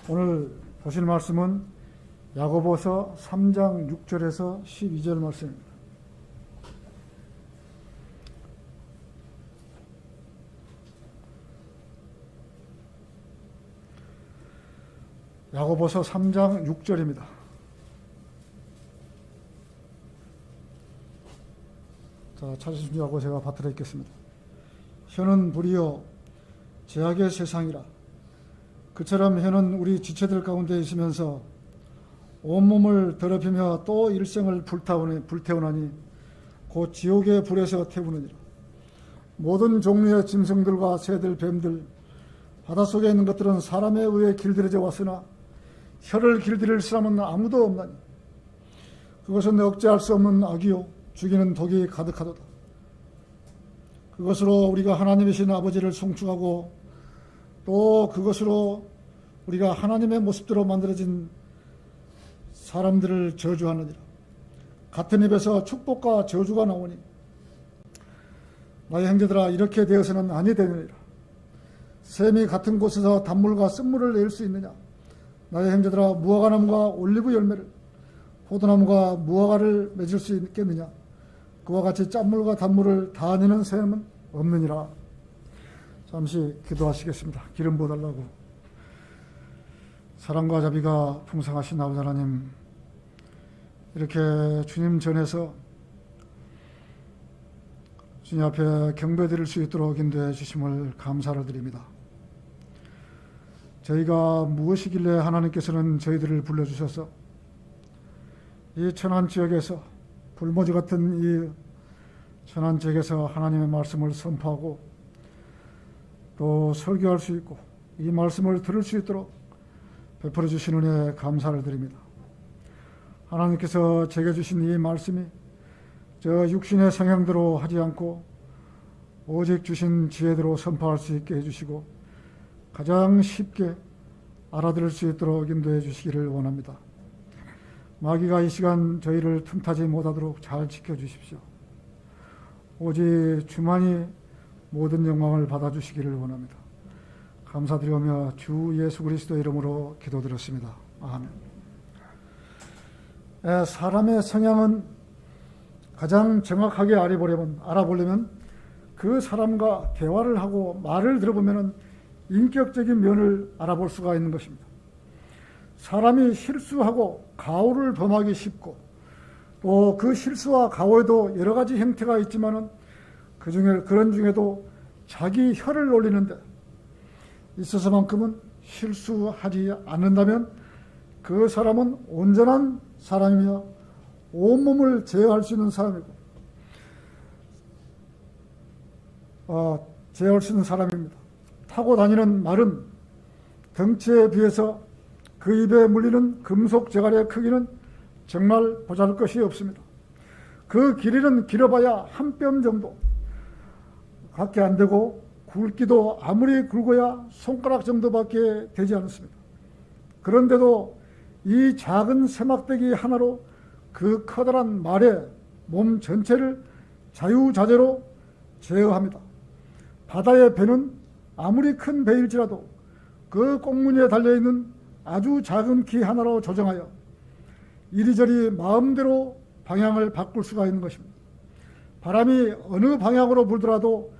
오늘 보실 말씀은 야고보서 3장 6절에서 12절 말씀입니다. 야고보서 3장 6절입니다. 자, 찾으신 줄 제가 받들어 읽겠습니다. 혀는 불이요 죄악의 세상이라. 그처럼 혀는 우리 지체들 가운데 있으면서 온몸을 더럽히며 또 일생을 불태우나니 곧 지옥의 불에서 태우느니라. 모든 종류의 짐승들과 새들, 뱀들, 바닷속에 있는 것들은 사람에 의해 길들여져 왔으나 혀를 길들일 사람은 아무도 없나니 그것은 억제할 수 없는 악이요 죽이는 독이 가득하도다. 그것으로 우리가 하나님이신 아버지를 송축하고 또 그것으로 우리가 하나님의 모습대로 만들어진 사람들을 저주하느니라. 같은 입에서 축복과 저주가 나오니 나의 형제들아, 이렇게 되어서는 아니 되느니라. 샘이 같은 곳에서 단물과 쓴물을 낼 수 있느냐? 나의 형제들아, 무화과나무가 올리브 열매를, 포도나무가 무화과를 맺을 수 있겠느냐? 그와 같이 짠물과 단물을 다 내는 샘은 없느니라. 잠시 기도하시겠습니다. 기름 부어달라고. 사랑과 자비가 풍성하신 아버지 하나님, 이렇게 주님 전에서 주님 앞에 경배드릴 수 있도록 인도해 주심을 감사를 드립니다. 저희가 무엇이길래 하나님께서는 저희들을 불러주셔서 이 천안 지역에서 불모지 같은 이 천안 지역에서 하나님의 말씀을 선포하고 또 설교할 수 있고 이 말씀을 들을 수 있도록 베풀어 주신 은혜에 감사를 드립니다. 하나님께서 제게 주신 이 말씀이 저 육신의 성향대로 하지 않고 오직 주신 지혜대로 선포할 수 있게 해주시고 가장 쉽게 알아들을 수 있도록 인도해 주시기를 원합니다. 마귀가 이 시간 저희를 틈타지 못하도록 잘 지켜주십시오. 오직 주만이 모든 영광을 받아주시기를 원합니다. 감사드리며 주 예수 그리스도 이름으로 기도드렸습니다. 아멘. 사람의 성향은 가장 정확하게 알아보려면 그 사람과 대화를 하고 말을 들어보면 인격적인 면을 알아볼 수가 있는 것입니다. 사람이 실수하고 가오를 범하기 쉽고 또 그 실수와 가오에도 여러 가지 형태가 있지만은 그런 중에도 자기 혀를 올리는 데 있어서만큼은 실수하지 않는다면 그 사람은 온전한 사람이며 온몸을 제어할 수 있는 사람이고 제어할 수 있는 사람입니다. 타고 다니는 말은 덩치에 비해서 그 입에 물리는 금속 재갈의 크기는 정말 보잘것이 없습니다. 그 길이는 길어봐야 한 뼘 정도 밖에 안 되고 굵기도 아무리 굵어야 손가락 정도밖에 되지 않습니다. 그런데도 이 작은 세막대기 하나로 그 커다란 말의 몸 전체를 자유자재로 제어합니다. 바다의 배는 아무리 큰 배일지라도 그 꽁무니에 달려있는 아주 작은 키 하나로 조정하여 이리저리 마음대로 방향을 바꿀 수가 있는 것입니다. 바람이 어느 방향으로 불더라도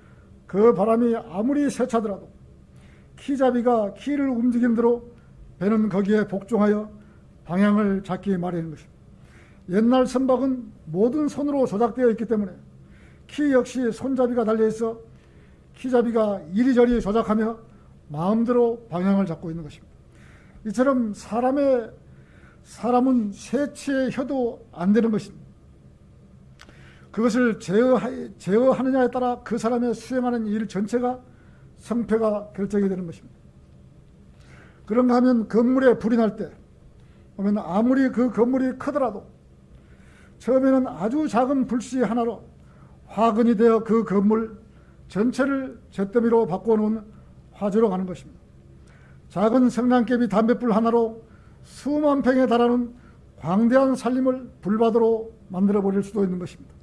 그 바람이 아무리 세차더라도 키잡이가 키를 움직인 대로 배는 거기에 복종하여 방향을 잡기 마련인 것입니다. 옛날 선박은 모든 손으로 조작되어 있기 때문에 키 역시 손잡이가 달려있어 키잡이가 이리저리 조작하며 마음대로 방향을 잡고 있는 것입니다. 이처럼 사람은 세치의 혀도 안 되는 것입니다. 그것을 제어하느냐에 따라 그 사람의 수행하는 일 전체가 성패가 결정이 되는 것입니다. 그런가 하면 건물에 불이 날 때 보면 아무리 그 건물이 크더라도 처음에는 아주 작은 불씨 하나로 화근이 되어 그 건물 전체를 잿더미로 바꿔놓은 화재로 가는 것입니다. 작은 성냥개비 담뱃불 하나로 수만 평에 달하는 광대한 산림을 불바다로 만들어버릴 수도 있는 것입니다.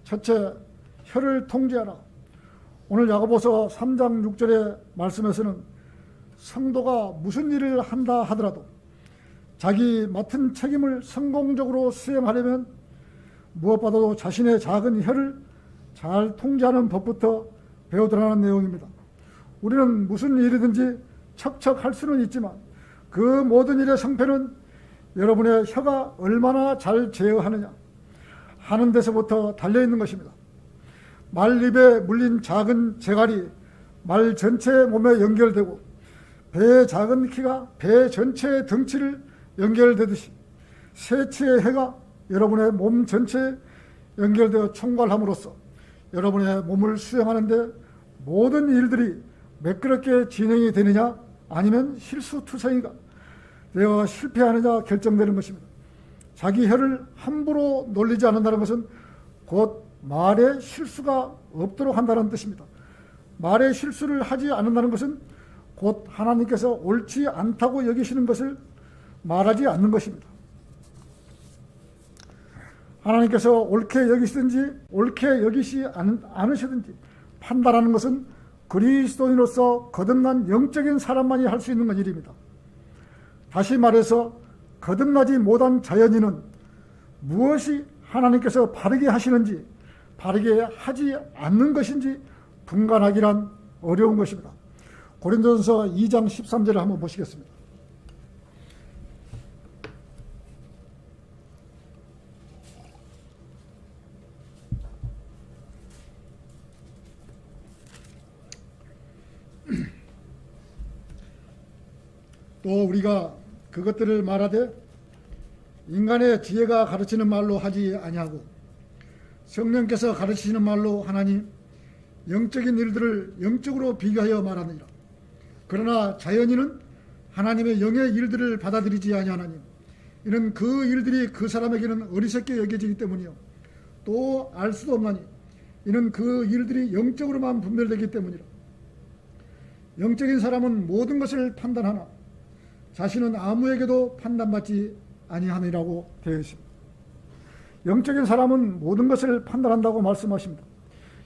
첫째, 혀를 통제하라. 오늘 야고보서 3장 6절의 말씀에서는 성도가 무슨 일을 한다 하더라도 자기 맡은 책임을 성공적으로 수행하려면 무엇보다도 자신의 작은 혀를 잘 통제하는 법부터 배우더라는 내용입니다. 우리는 무슨 일이든지 척척할 수는 있지만 그 모든 일의 성패는 여러분의 혀가 얼마나 잘 제어하느냐 하는 데서부터 달려있는 것입니다. 말입에 물린 작은 재갈이 말 전체의 몸에 연결되고 배의 작은 키가 배 전체의 덩치를 연결되듯이 새치의 해가 여러분의 몸 전체에 연결되어 총괄함으로써 여러분의 몸을 수행하는데 모든 일들이 매끄럽게 진행이 되느냐 아니면 실수투성이가 되어 실패하느냐 결정되는 것입니다. 자기 혀를 함부로 놀리지 않는다는 것은 곧 말에 실수가 없도록 한다는 뜻입니다. 말에 실수를 하지 않는다는 것은 곧 하나님께서 옳지 않다고 여기시는 것을 말하지 않는 것입니다. 하나님께서 옳게 여기시든지 옳게 여기시 않으시든지 판단하는 것은 그리스도인으로서 거듭난 영적인 사람만이 할 수 있는 일입니다. 다시 말해서 거듭나지 못한 자연인은 무엇이 하나님께서 바르게 하시는지 바르게 하지 않는 것인지 분간하기란 어려운 것입니다. 고린도전서 2장 13절을 한번 보시겠습니다. 또 우리가 그것들을 말하되 인간의 지혜가 가르치는 말로 하지 아니하고 성령께서 가르치시는 말로 하나니 영적인 일들을 영적으로 비교하여 말하느니라. 그러나 자연인은 하나님의 영의 일들을 받아들이지 아니하나니 이는 그 일들이 그 사람에게는 어리석게 여겨지기 때문이요 또 알 수도 없나니 이는 그 일들이 영적으로만 분별되기 때문이라. 영적인 사람은 모든 것을 판단하나 자신은 아무에게도 판단받지 아니하느니라고 되어 있습니다. 영적인 사람은 모든 것을 판단한다고 말씀하십니다.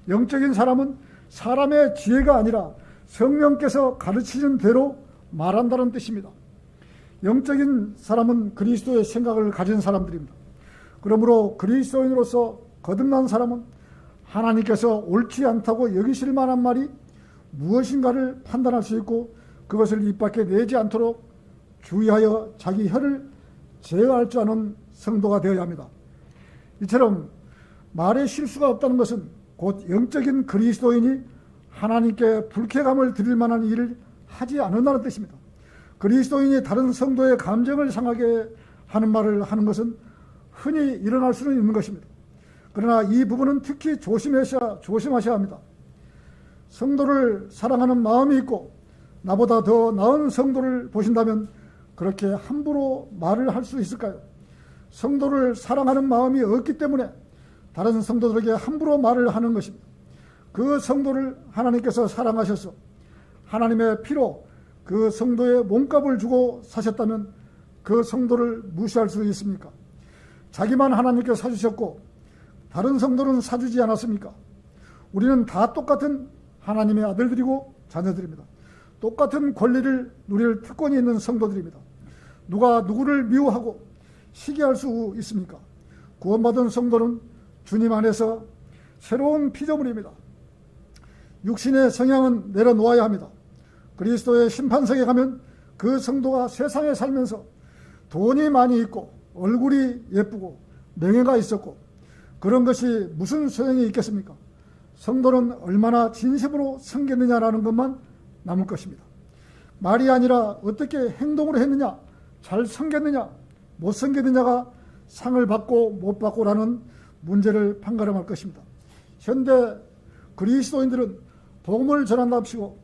영적인 사람은 사람의 지혜가 아니라 성령께서 가르치는 대로 말한다는 뜻입니다. 영적인 사람은 그리스도의 생각을 가진 사람들입니다. 그러므로 그리스도인으로서 거듭난 사람은 하나님께서 옳지 않다고 여기실 만한 말이 무엇인가를 판단할 수 있고 그것을 입 밖에 내지 않도록 주의하여 자기 혀를 제어할 줄 아는 성도가 되어야 합니다. 이처럼 말에 실수가 없다는 것은 곧 영적인 그리스도인이 하나님께 불쾌감을 드릴 만한 일을 하지 않는다는 뜻입니다. 그리스도인이 다른 성도의 감정을 상하게 하는 말을 하는 것은 흔히 일어날 수는 있는 것입니다. 그러나 이 부분은 특히 조심하셔야 합니다. 성도를 사랑하는 마음이 있고 나보다 더 나은 성도를 보신다면 그렇게 함부로 말을 할 수 있을까요? 성도를 사랑하는 마음이 없기 때문에 다른 성도들에게 함부로 말을 하는 것입니다. 그 성도를 하나님께서 사랑하셔서 하나님의 피로 그 성도의 몸값을 주고 사셨다면 그 성도를 무시할 수 있습니까? 자기만 하나님께 사주셨고 다른 성도는 사주지 않았습니까? 우리는 다 똑같은 하나님의 아들들이고 자녀들입니다. 똑같은 권리를 누릴 특권이 있는 성도들입니다. 누가 누구를 미워하고 시기할 수 있습니까? 구원받은 성도는 주님 안에서 새로운 피조물입니다. 육신의 성향은 내려놓아야 합니다. 그리스도의 심판석에 가면 그 성도가 세상에 살면서 돈이 많이 있고 얼굴이 예쁘고 명예가 있었고 그런 것이 무슨 소용이 있겠습니까? 성도는 얼마나 진심으로 섬겼느냐라는 것만 남을 것입니다. 말이 아니라 어떻게 행동으로 했느냐, 잘 섬겼느냐, 못 섬겼느냐가 상을 받고 못 받고라는 문제를 판가름할 것입니다. 현대 그리스도인들은 복음을 전한답시고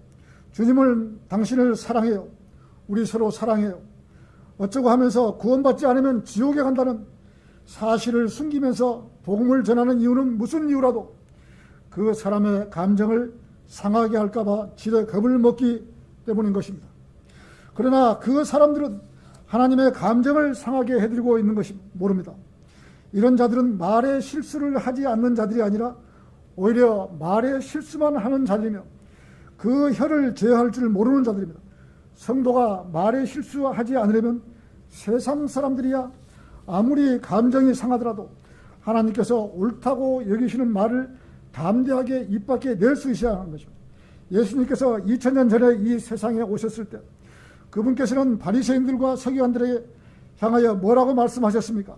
주님을 당신을 사랑해요. 우리 서로 사랑해요. 어쩌고 하면서 구원받지 않으면 지옥에 간다는 사실을 숨기면서 복음을 전하는 이유는 무슨 이유라도 그 사람의 감정을 상하게 할까봐 지레 겁을 먹기 때문인 것입니다. 그러나 그 사람들은 하나님의 감정을 상하게 해드리고 있는 것이 모릅니다. 이런 자들은 말에 실수를 하지 않는 자들이 아니라 오히려 말에 실수만 하는 자들이며 그 혀를 제어할 줄 모르는 자들입니다. 성도가 말에 실수하지 않으려면 세상 사람들이야 아무리 감정이 상하더라도 하나님께서 옳다고 여기시는 말을 담대하게 입 밖에 낼 수 있어야 하는 것입니다. 예수님께서 2000년 전에 이 세상에 오셨을 때 그분께서는 바리새인들과 서기관들에게 향하여 뭐라고 말씀하셨습니까?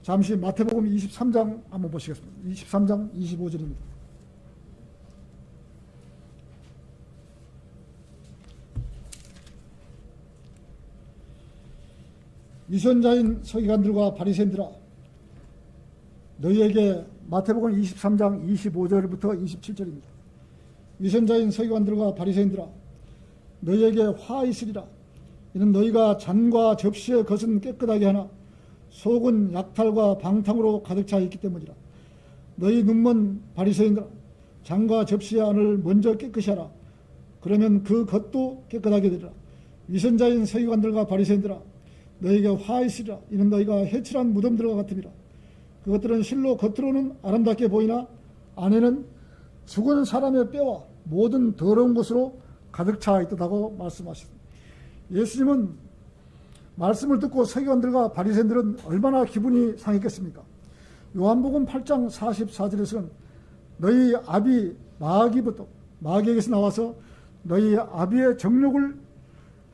잠시 마태복음 23장 한번 보시겠습니다. 23장 25절입니다. 위선자인 서기관들과 바리새인들아, 너희에게 마태복음 23장 25절부터 27절입니다. 위선자인 서기관들과 바리새인들아, 너희에게 화 있으리라. 이는 너희가 잔과 접시의 겉은 깨끗하게 하나 속은 약탈과 방탕으로 가득 차 있기 때문이라. 너희 눈먼 바리새인들아, 잔과 접시의 안을 먼저 깨끗이 하라. 그러면 그 겉도 깨끗하게 되리라. 위선자인 서기관들과 바리새인들아, 너희에게 화 있으리라. 이는 너희가 해칠한 무덤들과 같음이라. 그것들은 실로 겉으로는 아름답게 보이나 안에는 죽은 사람의 뼈와 모든 더러운 것으로 가득 차 있다고 말씀하셨습니다. 예수님은 말씀을 듣고 서기관들과 바리새인들은 얼마나 기분이 상했겠습니까? 요한복음 8장 44절에서는 너희 아비 마귀에게서 나와서 너희 아비의 정욕을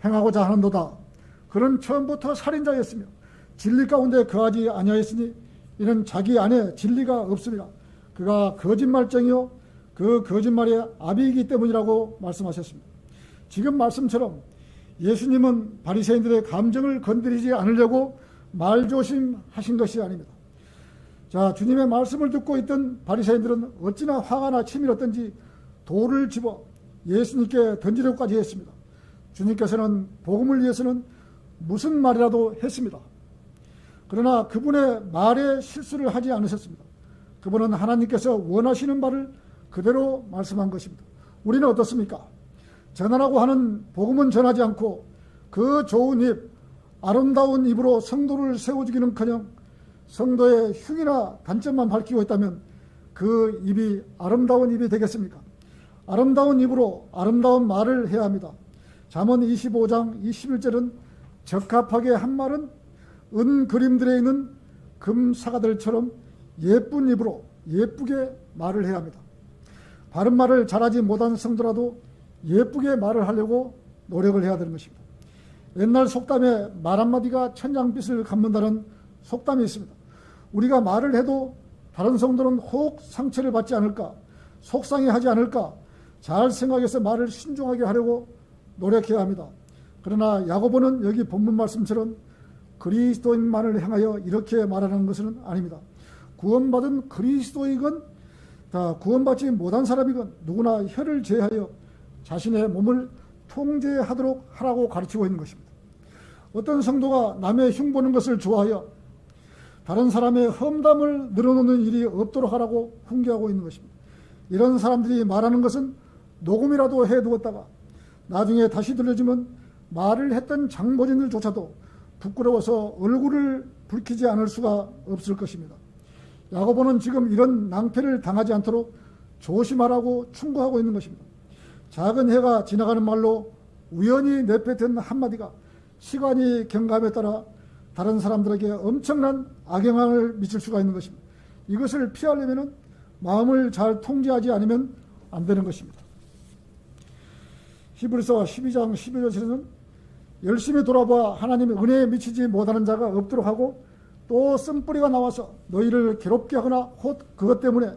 행하고자 하는도다. 그는 처음부터 살인자였으며 진리 가운데 거하지 아니하였으니 이는 자기 안에 진리가 없습니다. 그가 거짓말쟁이요 그 거짓말의 아비이기 때문이라고 말씀하셨습니다. 지금 말씀처럼 예수님은 바리새인들의 감정을 건드리지 않으려고 말조심하신 것이 아닙니다. 자, 주님의 말씀을 듣고 있던 바리새인들은 어찌나 화가 나 치밀었던지 돌을 집어 예수님께 던지려고까지 했습니다. 주님께서는 복음을 위해서는 무슨 말이라도 했습니다. 그러나 그분의 말에 실수를 하지 않으셨습니다. 그분은 하나님께서 원하시는 바를 그대로 말씀한 것입니다. 우리는 어떻습니까? 전하라고 하는 복음은 전하지 않고 그 좋은 입, 아름다운 입으로 성도를 세워주기는커녕 성도의 흉이나 단점만 밝히고 있다면 그 입이 아름다운 입이 되겠습니까? 아름다운 입으로 아름다운 말을 해야 합니다. 잠언 25장 21절은 적합하게 한 말은 은 그림들에 있는 금 사과들처럼 예쁜 입으로 예쁘게 말을 해야 합니다. 바른 말을 잘하지 못한 성도라도 예쁘게 말을 하려고 노력을 해야 되는 것입니다. 옛날 속담에 말 한마디가 천냥빚을 갚는다는 속담이 있습니다. 우리가 말을 해도 다른 성도는 혹 상처를 받지 않을까, 속상해하지 않을까 잘 생각해서 말을 신중하게 하려고 노력해야 합니다. 그러나 야고보는 여기 본문 말씀처럼 그리스도인만을 향하여 이렇게 말하는 것은 아닙니다. 구원받은 그리스도이건 다 구원받지 못한 사람이건 누구나 혀를 제하여 자신의 몸을 통제하도록 하라고 가르치고 있는 것입니다. 어떤 성도가 남의 흉보는 것을 좋아하여 다른 사람의 험담을 늘어놓는 일이 없도록 하라고 훈계하고 있는 것입니다. 이런 사람들이 말하는 것은 녹음이라도 해두었다가 나중에 다시 들려주면 말을 했던 장본인들조차도 부끄러워서 얼굴을 붉히지 않을 수가 없을 것입니다. 야고보는 지금 이런 낭패를 당하지 않도록 조심하라고 충고하고 있는 것입니다. 작은 해가 지나가는 말로 우연히 내뱉은 한마디가 시간이 경감에 따라 다른 사람들에게 엄청난 악영향을 미칠 수가 있는 것입니다. 이것을 피하려면 마음을 잘 통제하지 않으면 안 되는 것입니다. 히브리서 12장 11절에는 열심히 돌아봐 하나님의 은혜에 미치지 못하는 자가 없도록 하고 또 쓴뿌리가 나와서 너희를 괴롭게 하거나 혹 그것 때문에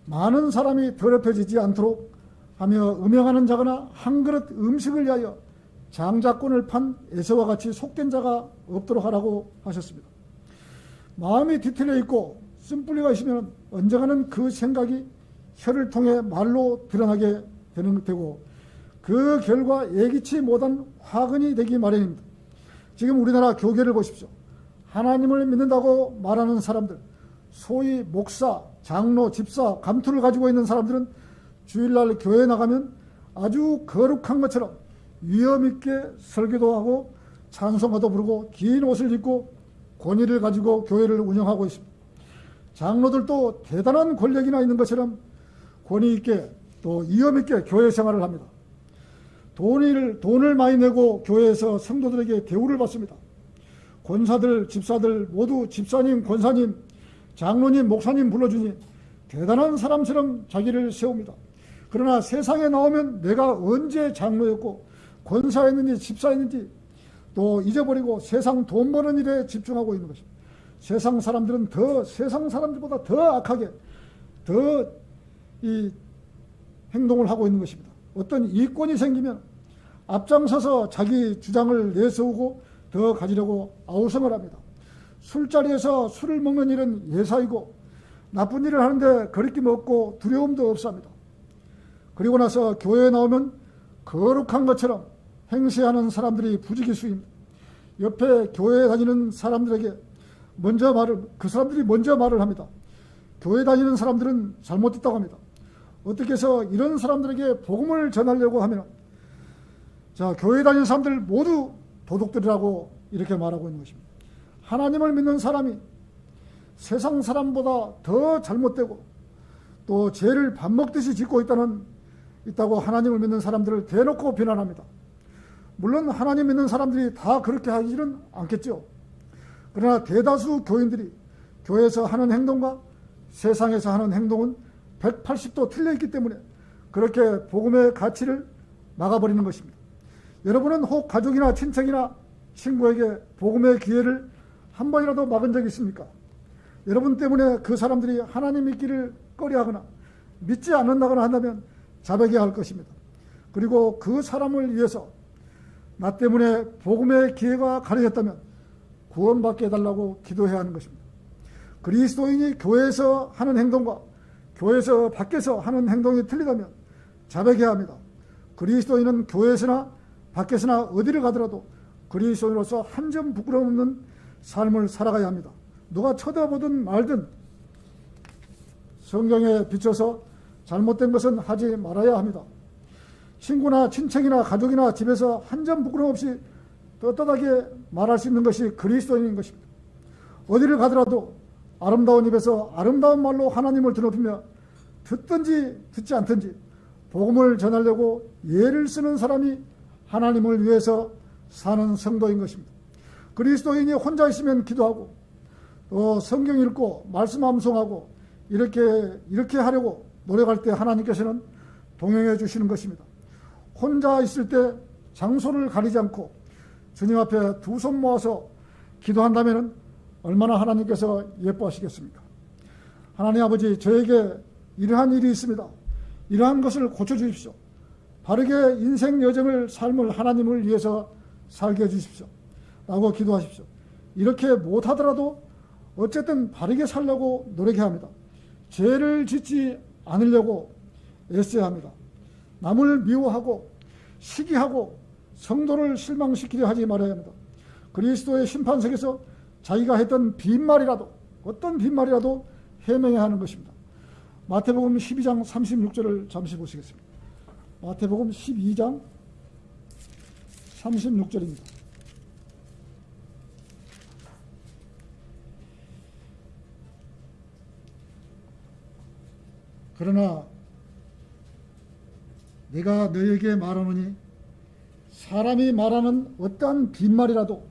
많은 사람이 더럽혀지지 않도록 하며 음행하는 자거나 한 그릇 음식을 위하여 장자권을 판 에서와 같이 속된 자가 없도록 하라고 하셨습니다. 마음이 뒤틀려 있고 쓴뿌리가 있으면 언젠가는 그 생각이 혀를 통해 말로 드러나게 되고 그 결과 예기치 못한 화근이 되기 마련입니다. 지금 우리나라 교계를 보십시오. 하나님을 믿는다고 말하는 사람들, 소위 목사, 장로, 집사, 감투를 가지고 있는 사람들은 주일날 교회에 나가면 아주 거룩한 것처럼 위엄 있게 설교도 하고 찬송가도 부르고 긴 옷을 입고 권위를 가지고 교회를 운영하고 있습니다. 장로들도 대단한 권력이나 있는 것처럼 권위 있게 또 위엄 있게 교회 생활을 합니다. 돈을 많이 내고 교회에서 성도들에게 대우를 받습니다. 권사들, 집사들 모두 집사님, 권사님, 장로님, 목사님 불러주니 대단한 사람처럼 자기를 세웁니다. 그러나 세상에 나오면 내가 언제 장로였고 권사였는지 집사였는지 또 잊어버리고 세상 돈 버는 일에 집중하고 있는 것입니다. 세상 사람들은 세상 사람들보다 더 악하게 더 이 행동을 하고 있는 것입니다. 어떤 이권이 생기면 앞장서서 자기 주장을 내세우고 더 가지려고 아우성을 합니다. 술자리에서 술을 먹는 일은 예사이고 나쁜 일을 하는데 거리낌 없고 두려움도 없습니다. 그리고 나서 교회에 나오면 거룩한 것처럼 행세하는 사람들이 부지기수입니다. 옆에 교회에 다니는 사람들에게 그 사람들이 먼저 말을 합니다. 교회 다니는 사람들은 잘못됐다고 합니다. 어떻게 해서 이런 사람들에게 복음을 전하려고 하면 교회 다니는 사람들 모두 도둑들이라고 이렇게 말하고 있는 것입니다. 하나님을 믿는 사람이 세상 사람보다 더 잘못되고 또 죄를 밥 먹듯이 짓고 있다고 하나님을 믿는 사람들을 대놓고 비난합니다. 물론 하나님 믿는 사람들이 다 그렇게 하지는 않겠죠. 그러나 대다수 교인들이 교회에서 하는 행동과 세상에서 하는 행동은 180도 틀려 있기 때문에 그렇게 복음의 가치를 막아버리는 것입니다. 여러분은 혹 가족이나 친척이나 친구에게 복음의 기회를 한 번이라도 막은 적이 있습니까? 여러분 때문에 그 사람들이 하나님 믿기를 꺼려하거나 믿지 않는다거나 한다면 자백해야 할 것입니다. 그리고 그 사람을 위해서 나 때문에 복음의 기회가 가려졌다면 구원받게 해달라고 기도해야 하는 것입니다. 그리스도인이 교회에서 하는 행동과 교회에서 밖에서 하는 행동이 틀리다면 자백해야 합니다. 그리스도인은 교회에서나 밖에서나 어디를 가더라도 그리스도인으로서 한 점 부끄러움 없는 삶을 살아가야 합니다. 누가 쳐다보든 말든 성경에 비춰서 잘못된 것은 하지 말아야 합니다. 친구나 친척이나 가족이나 집에서 한 점 부끄러움 없이 떳떳하게 말할 수 있는 것이 그리스도인인 것입니다. 어디를 가더라도 아름다운 입에서 아름다운 말로 하나님을 드높이며 듣든지 듣지 않든지 복음을 전하려고 예를 쓰는 사람이 하나님을 위해서 사는 성도인 것입니다. 그리스도인이 혼자 있으면 기도하고 또 성경 읽고 말씀 암송하고 이렇게 하려고 노력할 때 하나님께서는 동행해 주시는 것입니다. 혼자 있을 때 장소를 가리지 않고 주님 앞에 두 손 모아서 기도한다면 얼마나 하나님께서 예뻐하시겠습니까? 하나님 아버지, 저에게 이러한 일이 있습니다. 이러한 것을 고쳐주십시오. 바르게 인생 여정을 삶을 하나님을 위해서 살게 해주십시오. 라고 기도하십시오. 이렇게 못하더라도 어쨌든 바르게 살려고 노력해야 합니다. 죄를 짓지 않으려고 애써야 합니다. 남을 미워하고 시기하고 성도를 실망시키려 하지 말아야 합니다. 그리스도의 심판석에서 자기가 했던 빈말이라도 어떤 빈말이라도 해명해야 하는 것입니다. 마태복음 12장 36절을 잠시 보시겠습니다. 마태복음 12장 36절입니다. 그러나 내가 너에게 말하노니 사람이 말하는 어떠한 빈말이라도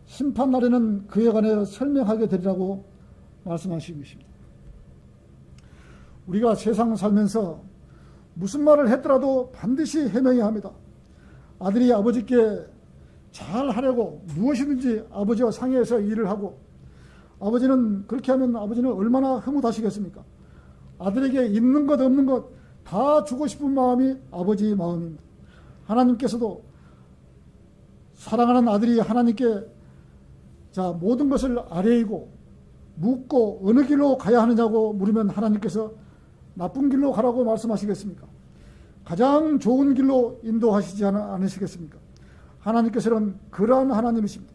심판날에는 그에 관하여 설명하게 되리라고 말씀하신 것입니다. 우리가 세상 살면서 무슨 말을 했더라도 반드시 해명해야 합니다. 아들이 아버지께 잘하려고 무엇이든지 아버지와 상의해서 일을 하고 아버지는 그렇게 하면 아버지는 얼마나 흐뭇하시겠습니까? 아들에게 있는 것 없는 것 다 주고 싶은 마음이 아버지의 마음입니다. 하나님께서도 사랑하는 아들이 하나님께 모든 것을 아뢰이고 묻고 어느 길로 가야 하느냐고 물으면 하나님께서 나쁜 길로 가라고 말씀하시겠습니까? 가장 좋은 길로 인도하시지 않으시겠습니까? 하나님께서는 그러한 하나님이십니다.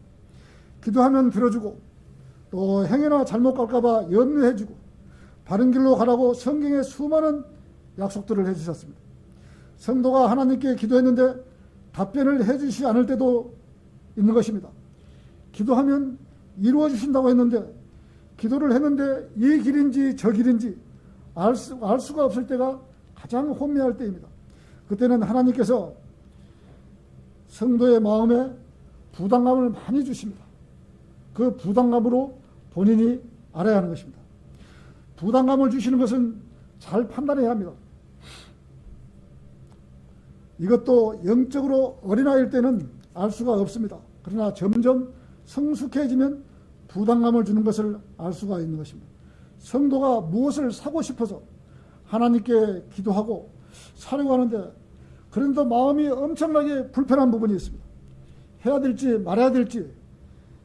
기도하면 들어주고 또 행여나 잘못 갈까 봐 염려해주고 바른 길로 가라고 성경에 수많은 약속들을 해주셨습니다. 성도가 하나님께 기도했는데 답변을 해주시지 않을 때도 있는 것입니다. 기도하면 이루어 주신다고 했는데 기도를 했는데 이 길인지 저 길인지 알 수가 없을 때가 가장 혼미할 때입니다. 그때는 하나님께서 성도의 마음에 부담감을 많이 주십니다. 그 부담감으로 본인이 알아야 하는 것입니다. 부담감을 주시는 것은 잘 판단해야 합니다. 이것도 영적으로 어린아이일 때는 알 수가 없습니다. 그러나 점점 성숙해지면 부담감을 주는 것을 알 수가 있는 것입니다. 성도가 무엇을 사고 싶어서 하나님께 기도하고 사려고 하는데 그런데 마음이 엄청나게 불편한 부분이 있습니다. 해야 될지 말아야 될지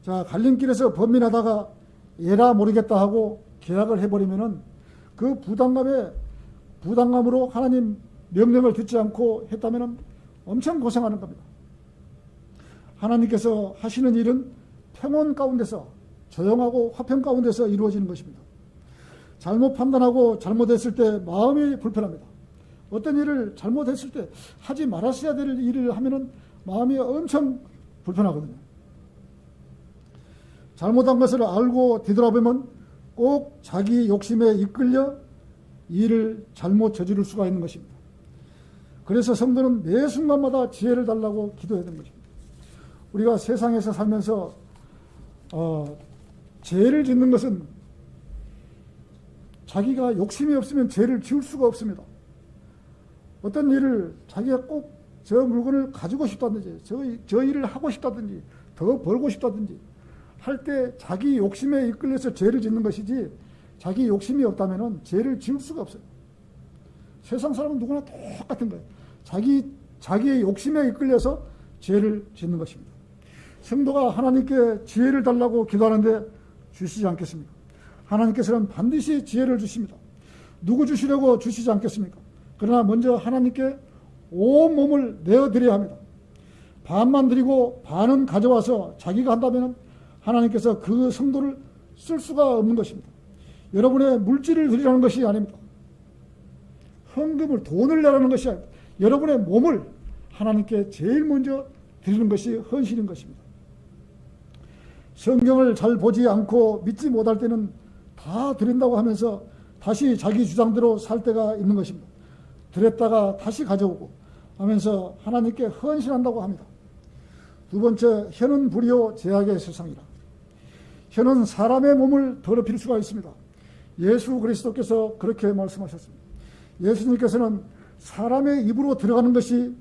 갈림길에서 범민하다가 에라 모르겠다 하고 계약을 해버리면은 그 부담감으로 하나님 명령을 듣지 않고 했다면은 엄청 고생하는 겁니다. 하나님께서 하시는 일은 평온 가운데서 조용하고 화평 가운데서 이루어지는 것입니다. 잘못 판단하고 잘못했을 때 마음이 불편합니다. 어떤 일을 잘못했을 때 하지 말았어야 될 일을 하면은 마음이 엄청 불편하거든요. 잘못한 것을 알고 뒤돌아보면 꼭 자기 욕심에 이끌려 일을 잘못 저지를 수가 있는 것입니다. 그래서 성도는 매 순간마다 지혜를 달라고 기도해야 되는 것입니다. 우리가 세상에서 살면서 죄를 짓는 것은 자기가 욕심이 없으면 죄를 지을 수가 없습니다. 어떤 일을 자기가 꼭 저 물건을 가지고 싶다든지 저 일을 하고 싶다든지 더 벌고 싶다든지 할 때 자기 욕심에 이끌려서 죄를 짓는 것이지 자기 욕심이 없다면 죄를 지을 수가 없어요. 세상 사람은 누구나 똑같은 거예요. 자기의 욕심에 이끌려서 죄를 짓는 것입니다. 성도가 하나님께 지혜를 달라고 기도하는데 주시지 않겠습니까? 하나님께서는 반드시 지혜를 주십니다. 누구 주시려고 주시지 않겠습니까? 그러나 먼저 하나님께 온 몸을 내어드려야 합니다. 반만 드리고 반은 가져와서 자기가 한다면 하나님께서 그 성도를 쓸 수가 없는 것입니다. 여러분의 물질을 드리라는 것이 아닙니다. 헌금을 돈을 내라는 것이 아닙니다. 여러분의 몸을 하나님께 제일 먼저 드리는 것이 헌신인 것입니다. 성경을 잘 보지 않고 믿지 못할 때는 다 드린다고 하면서 다시 자기 주장대로 살 때가 있는 것입니다. 드렸다가 다시 가져오고 하면서 하나님께 헌신한다고 합니다. 두 번째, 혀는 불이요 제약의 세상이라. 혀는 사람의 몸을 더럽힐 수가 있습니다. 예수 그리스도께서 그렇게 말씀하셨습니다. 예수님께서는 사람의 입으로 들어가는 것이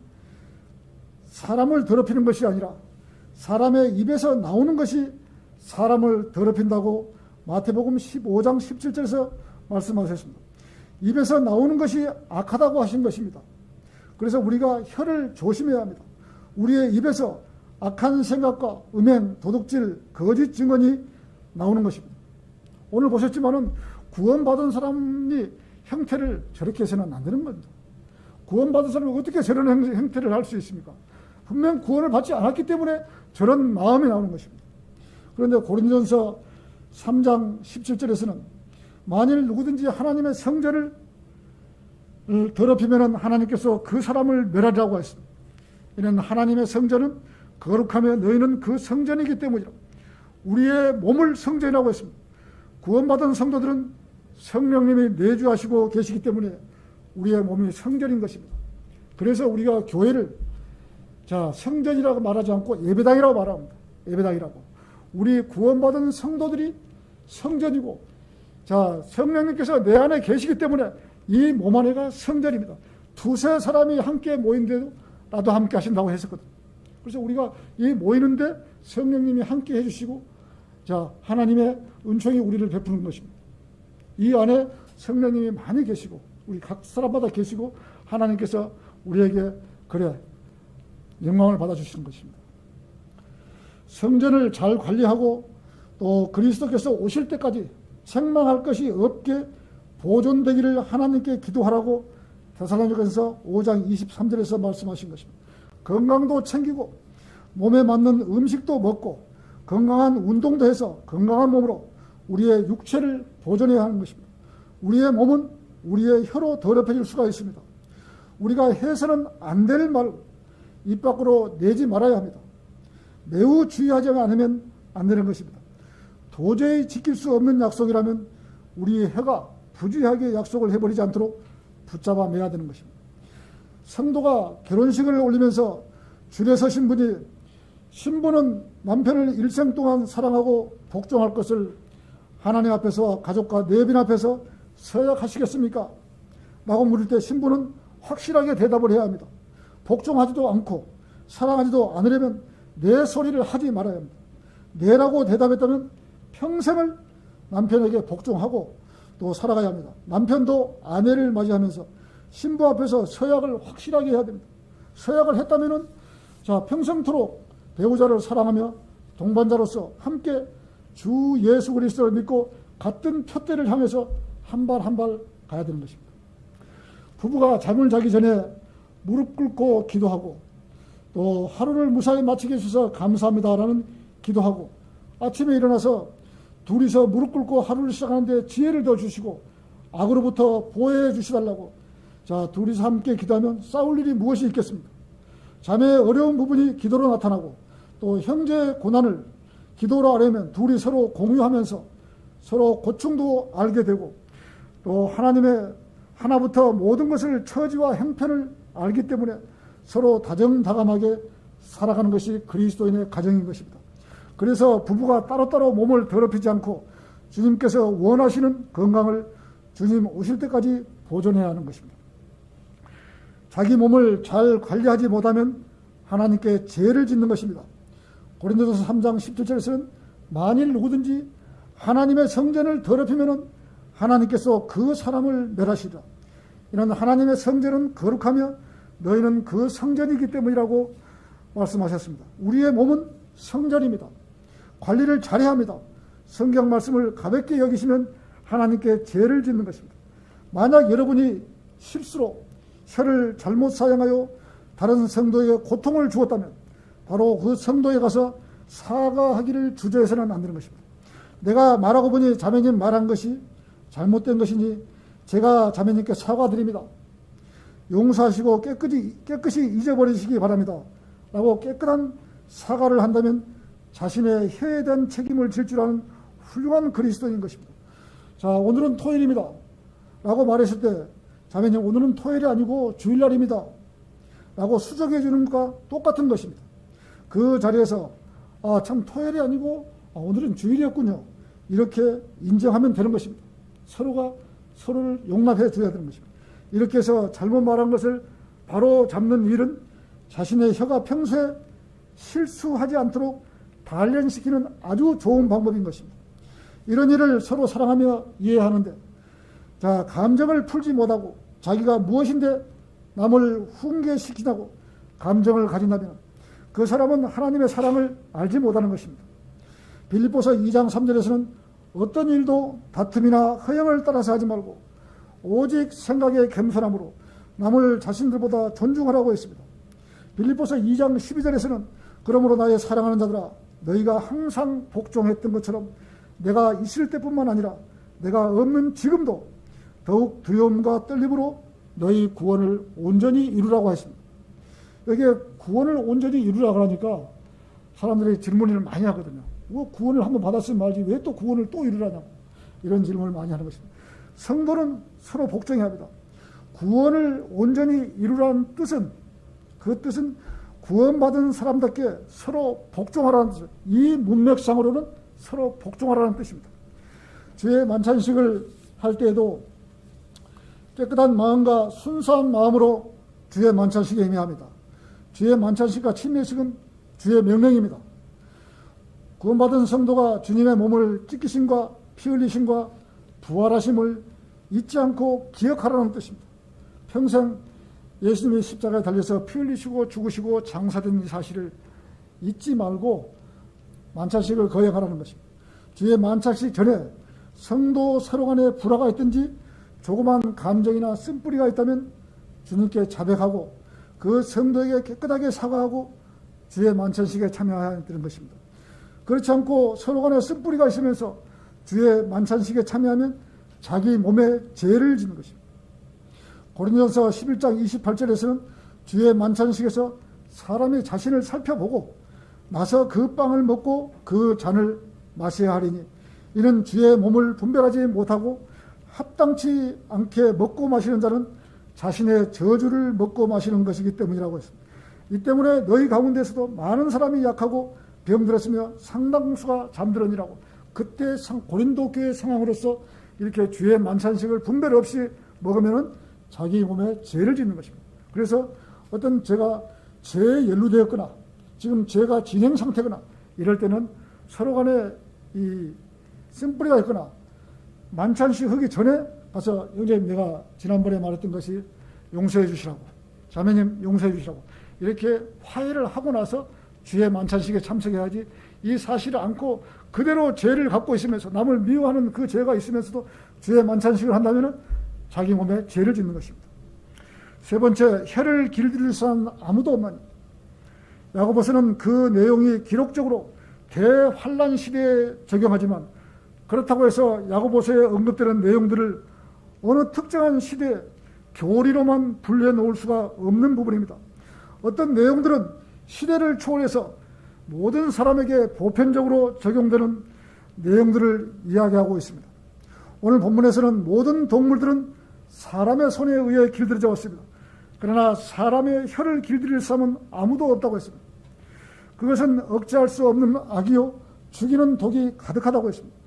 사람을 더럽히는 것이 아니라 사람의 입에서 나오는 것이 사람을 더럽힌다고 마태복음 15장 17절에서 말씀하셨습니다. 입에서 나오는 것이 악하다고 하신 것입니다. 그래서 우리가 혀를 조심해야 합니다. 우리의 입에서 악한 생각과 음행, 도둑질, 거짓 증언이 나오는 것입니다. 오늘 보셨지만은 구원받은 사람이 형태를 저렇게 해서는 안 되는 겁니다. 구원받은 사람이 어떻게 저런 형태를 할 수 있습니까? 분명 구원을 받지 않았기 때문에 저런 마음이 나오는 것입니다. 그런데 고린도전서 3장 17절에서는 만일 누구든지 하나님의 성전을 더럽히면 하나님께서 그 사람을 멸하리라고 했습니다. 이는 하나님의 성전은 거룩하며 너희는 그 성전이기 때문이라. 우리의 몸을 성전이라고 했습니다. 구원받은 성도들은 성령님이 내주하시고 계시기 때문에 우리의 몸이 성전인 것입니다. 그래서 우리가 교회를 성전이라고 말하지 않고 예배당이라고 말합니다. 예배당이라고. 우리 구원받은 성도들이 성전이고 성령님께서 내 안에 계시기 때문에 이 몸 안에가 성전입니다. 두세 사람이 함께 모인데도 나도 함께 하신다고 했었거든요. 그래서 우리가 이 모이는데 성령님이 함께 해주시고 하나님의 은총이 우리를 베푸는 것입니다. 이 안에 성령님이 많이 계시고 우리 각 사람마다 계시고 하나님께서 우리에게 영광을 받아주시는 것입니다. 성전을 잘 관리하고 또 그리스도께서 오실 때까지 책망할 것이 없게 보존되기를 하나님께 기도하라고 데살로니가전서 5장 23절에서 말씀하신 것입니다. 건강도 챙기고 몸에 맞는 음식도 먹고 건강한 운동도 해서 건강한 몸으로 우리의 육체를 보존해야 하는 것입니다. 우리의 몸은 우리의 혀로 더럽혀질 수가 있습니다. 우리가 해서는 안 될 말 입 밖으로 내지 말아야 합니다. 매우 주의하지 않으면 안 되는 것입니다. 도저히 지킬 수 없는 약속이라면 우리 혀가 부주의하게 약속을 해버리지 않도록 붙잡아 매야 되는 것입니다. 성도가 결혼식을 올리면서 줄에 서신 분이 신부는 남편을 일생 동안 사랑하고 복종할 것을 하나님 앞에서 가족과 내빈 앞에서 서약하시겠습니까? 라고 물을 때 신부는 확실하게 대답을 해야 합니다. 복종하지도 않고 사랑하지도 않으려면 내 소리를 하지 말아야 합니다. 네라고 대답했다면 평생을 남편에게 복종하고 또 살아가야 합니다. 남편도 아내를 맞이하면서 신부 앞에서 서약을 확실하게 해야 됩니다. 서약을 했다면은 평생토록 배우자를 사랑하며 동반자로서 함께 주 예수 그리스도를 믿고 같은 푯대를 향해서 한 발 한 발 가야 되는 것입니다. 부부가 잠을 자기 전에 무릎 꿇고 기도하고 또 하루를 무사히 마치게 해주셔서 감사합니다라는 기도하고 아침에 일어나서 둘이서 무릎 꿇고 하루를 시작하는데 지혜를 더 주시고 악으로부터 보호해 주시달라고 둘이서 함께 기도하면 싸울 일이 무엇이 있겠습니까? 자매의 어려운 부분이 기도로 나타나고 또 형제의 고난을 기도로 알려면 둘이 서로 공유하면서 서로 고충도 알게 되고 또 하나님의 하나부터 모든 것을 처지와 형편을 알기 때문에 서로 다정다감하게 살아가는 것이 그리스도인의 가정인 것입니다. 그래서 부부가 따로따로 몸을 더럽히지 않고 주님께서 원하시는 건강을 주님 오실 때까지 보존해야 하는 것입니다. 자기 몸을 잘 관리하지 못하면 하나님께 죄를 짓는 것입니다. 고린도전서 3장 17절에서는 만일 누구든지 하나님의 성전을 더럽히면 하나님께서 그 사람을 멸하시리라. 이는 하나님의 성전은 거룩하며 너희는 그 성전이기 때문이라고 말씀하셨습니다. 우리의 몸은 성전입니다. 관리를 잘해야 합니다. 성경 말씀을 가볍게 여기시면 하나님께 죄를 짓는 것입니다. 만약 여러분이 실수로 혀를 잘못 사용하여 다른 성도에게 고통을 주었다면 바로 그 성도에 가서 사과하기를 주저해서는 안 되는 것입니다. 내가 말하고 보니 자매님 말한 것이 잘못된 것이니 제가 자매님께 사과드립니다. 용서하시고 깨끗이 잊어버리시기 바랍니다. 라고 깨끗한 사과를 한다면 자신의 혀에 대한 책임을 질 줄 아는 훌륭한 그리스도인 것입니다. 오늘은 토요일입니다. 라고 말했을 때 자매님 오늘은 토요일이 아니고 주일날입니다. 라고 수정해 주는 것과 똑같은 것입니다. 그 자리에서 참 토요일이 아니고 오늘은 주일이었군요. 이렇게 인정하면 되는 것입니다. 서로가 서로를 용납해 줘야 되는 것입니다. 이렇게 해서 잘못 말한 것을 바로 잡는 일은 자신의 혀가 평소에 실수하지 않도록 단련시키는 아주 좋은 방법인 것입니다. 이런 일을 서로 사랑하며 이해하는데 감정을 풀지 못하고 자기가 무엇인데 남을 훈계시키다고 감정을 가진다면 그 사람은 하나님의 사랑을 알지 못하는 것입니다. 빌립보서 2장 3절에서는 어떤 일도 다툼이나 허영을 따라서 하지 말고 오직 생각의 겸손함으로 남을 자신들보다 존중하라고 했습니다. 빌립보서 2장 12절에서는 그러므로 나의 사랑하는 자들아 너희가 항상 복종했던 것처럼 내가 있을 때뿐만 아니라 내가 없는 지금도 더욱 두려움과 떨림으로 너희 구원을 온전히 이루라고 했습니다. 여기에 구원을 온전히 이루라고 하니까 사람들이 질문을 많이 하거든요. 구원을 한번 받았으면 말지 왜 또 구원을 또 이루라냐고 이런 질문을 많이 하는 것입니다. 성도는 서로 복종해야 합니다. 구원을 온전히 이루라는 뜻은 그 뜻은 구원받은 사람답게 서로 복종하라는 뜻이에요. 이 문맥상으로는 서로 복종하라는 뜻입니다. 주의 만찬식을 할 때에도 깨끗한 마음과 순수한 마음으로 주의 만찬식에 임해합니다. 주의 만찬식과 침례식은 주의 명령입니다. 구원받은 성도가 주님의 몸을 찢기심과 피 흘리심과 부활하심을 잊지 않고 기억하라는 뜻입니다. 평생 예수님이 십자가에 달려서 피 흘리시고 죽으시고 장사된 이 사실을 잊지 말고 만찬식을 거행하라는 것입니다. 주의 만찬식 전에 성도 서로 간에 불화가 있든지 조그만 감정이나 쓴뿌리가 있다면 주님께 자백하고 그 성도에게 깨끗하게 사과하고 주의 만찬식에 참여해야 되는 것입니다. 그렇지 않고 서로 간에 쓴뿌리가 있으면서 주의 만찬식에 참여하면 자기 몸에 죄를 짓는 것입니다. 고린도전서 11장 28절에서는 주의 만찬식에서 사람이 자신을 살펴보고 나서 그 빵을 먹고 그 잔을 마셔야 하리니 이는 주의 몸을 분별하지 못하고 합당치 않게 먹고 마시는 자는 자신의 저주를 먹고 마시는 것이기 때문이라고 했습니다. 이 때문에 너희 가운데서도 많은 사람이 약하고 병들었으며 상당수가 잠들으니라고. 그때 고린도 교회 상황으로서 이렇게 주의 만찬식을 분별 없이 먹으면 자기 몸에 죄를 짓는 것입니다. 그래서 어떤 제가 죄에 연루되었거나 지금 죄가 진행 상태거나 이럴 때는 서로 간에 이 쓴뿌리가 있거나 만찬식 하기 전에 가서 형제님 내가 지난번에 말했던 것이 용서해 주시라고, 자매님 용서해 주시라고 이렇게 화해를 하고 나서 주의 만찬식에 참석해야지, 이 사실을 안고 그대로 죄를 갖고 있으면서 남을 미워하는 그 죄가 있으면서도 주의 만찬식을 한다면 자기 몸에 죄를 짓는 것입니다. 세 번째, 혀를 길들일 사람 아무도 없나니. 야고보서는 그 내용이 기록적으로 대환란 시대에 적용하지만 그렇다고 해서 야고보서에 언급되는 내용들을 어느 특정한 시대에 교리로만 분류해 놓을 수가 없는 부분입니다. 어떤 내용들은 시대를 초월해서 모든 사람에게 보편적으로 적용되는 내용들을 이야기하고 있습니다. 오늘 본문에서는 모든 동물들은 사람의 손에 의해 길들여져 왔습니다. 그러나 사람의 혀를 길들일 사람은 아무도 없다고 했습니다. 그것은 억제할 수 없는 악이요 죽이는 독이 가득하다고 했습니다.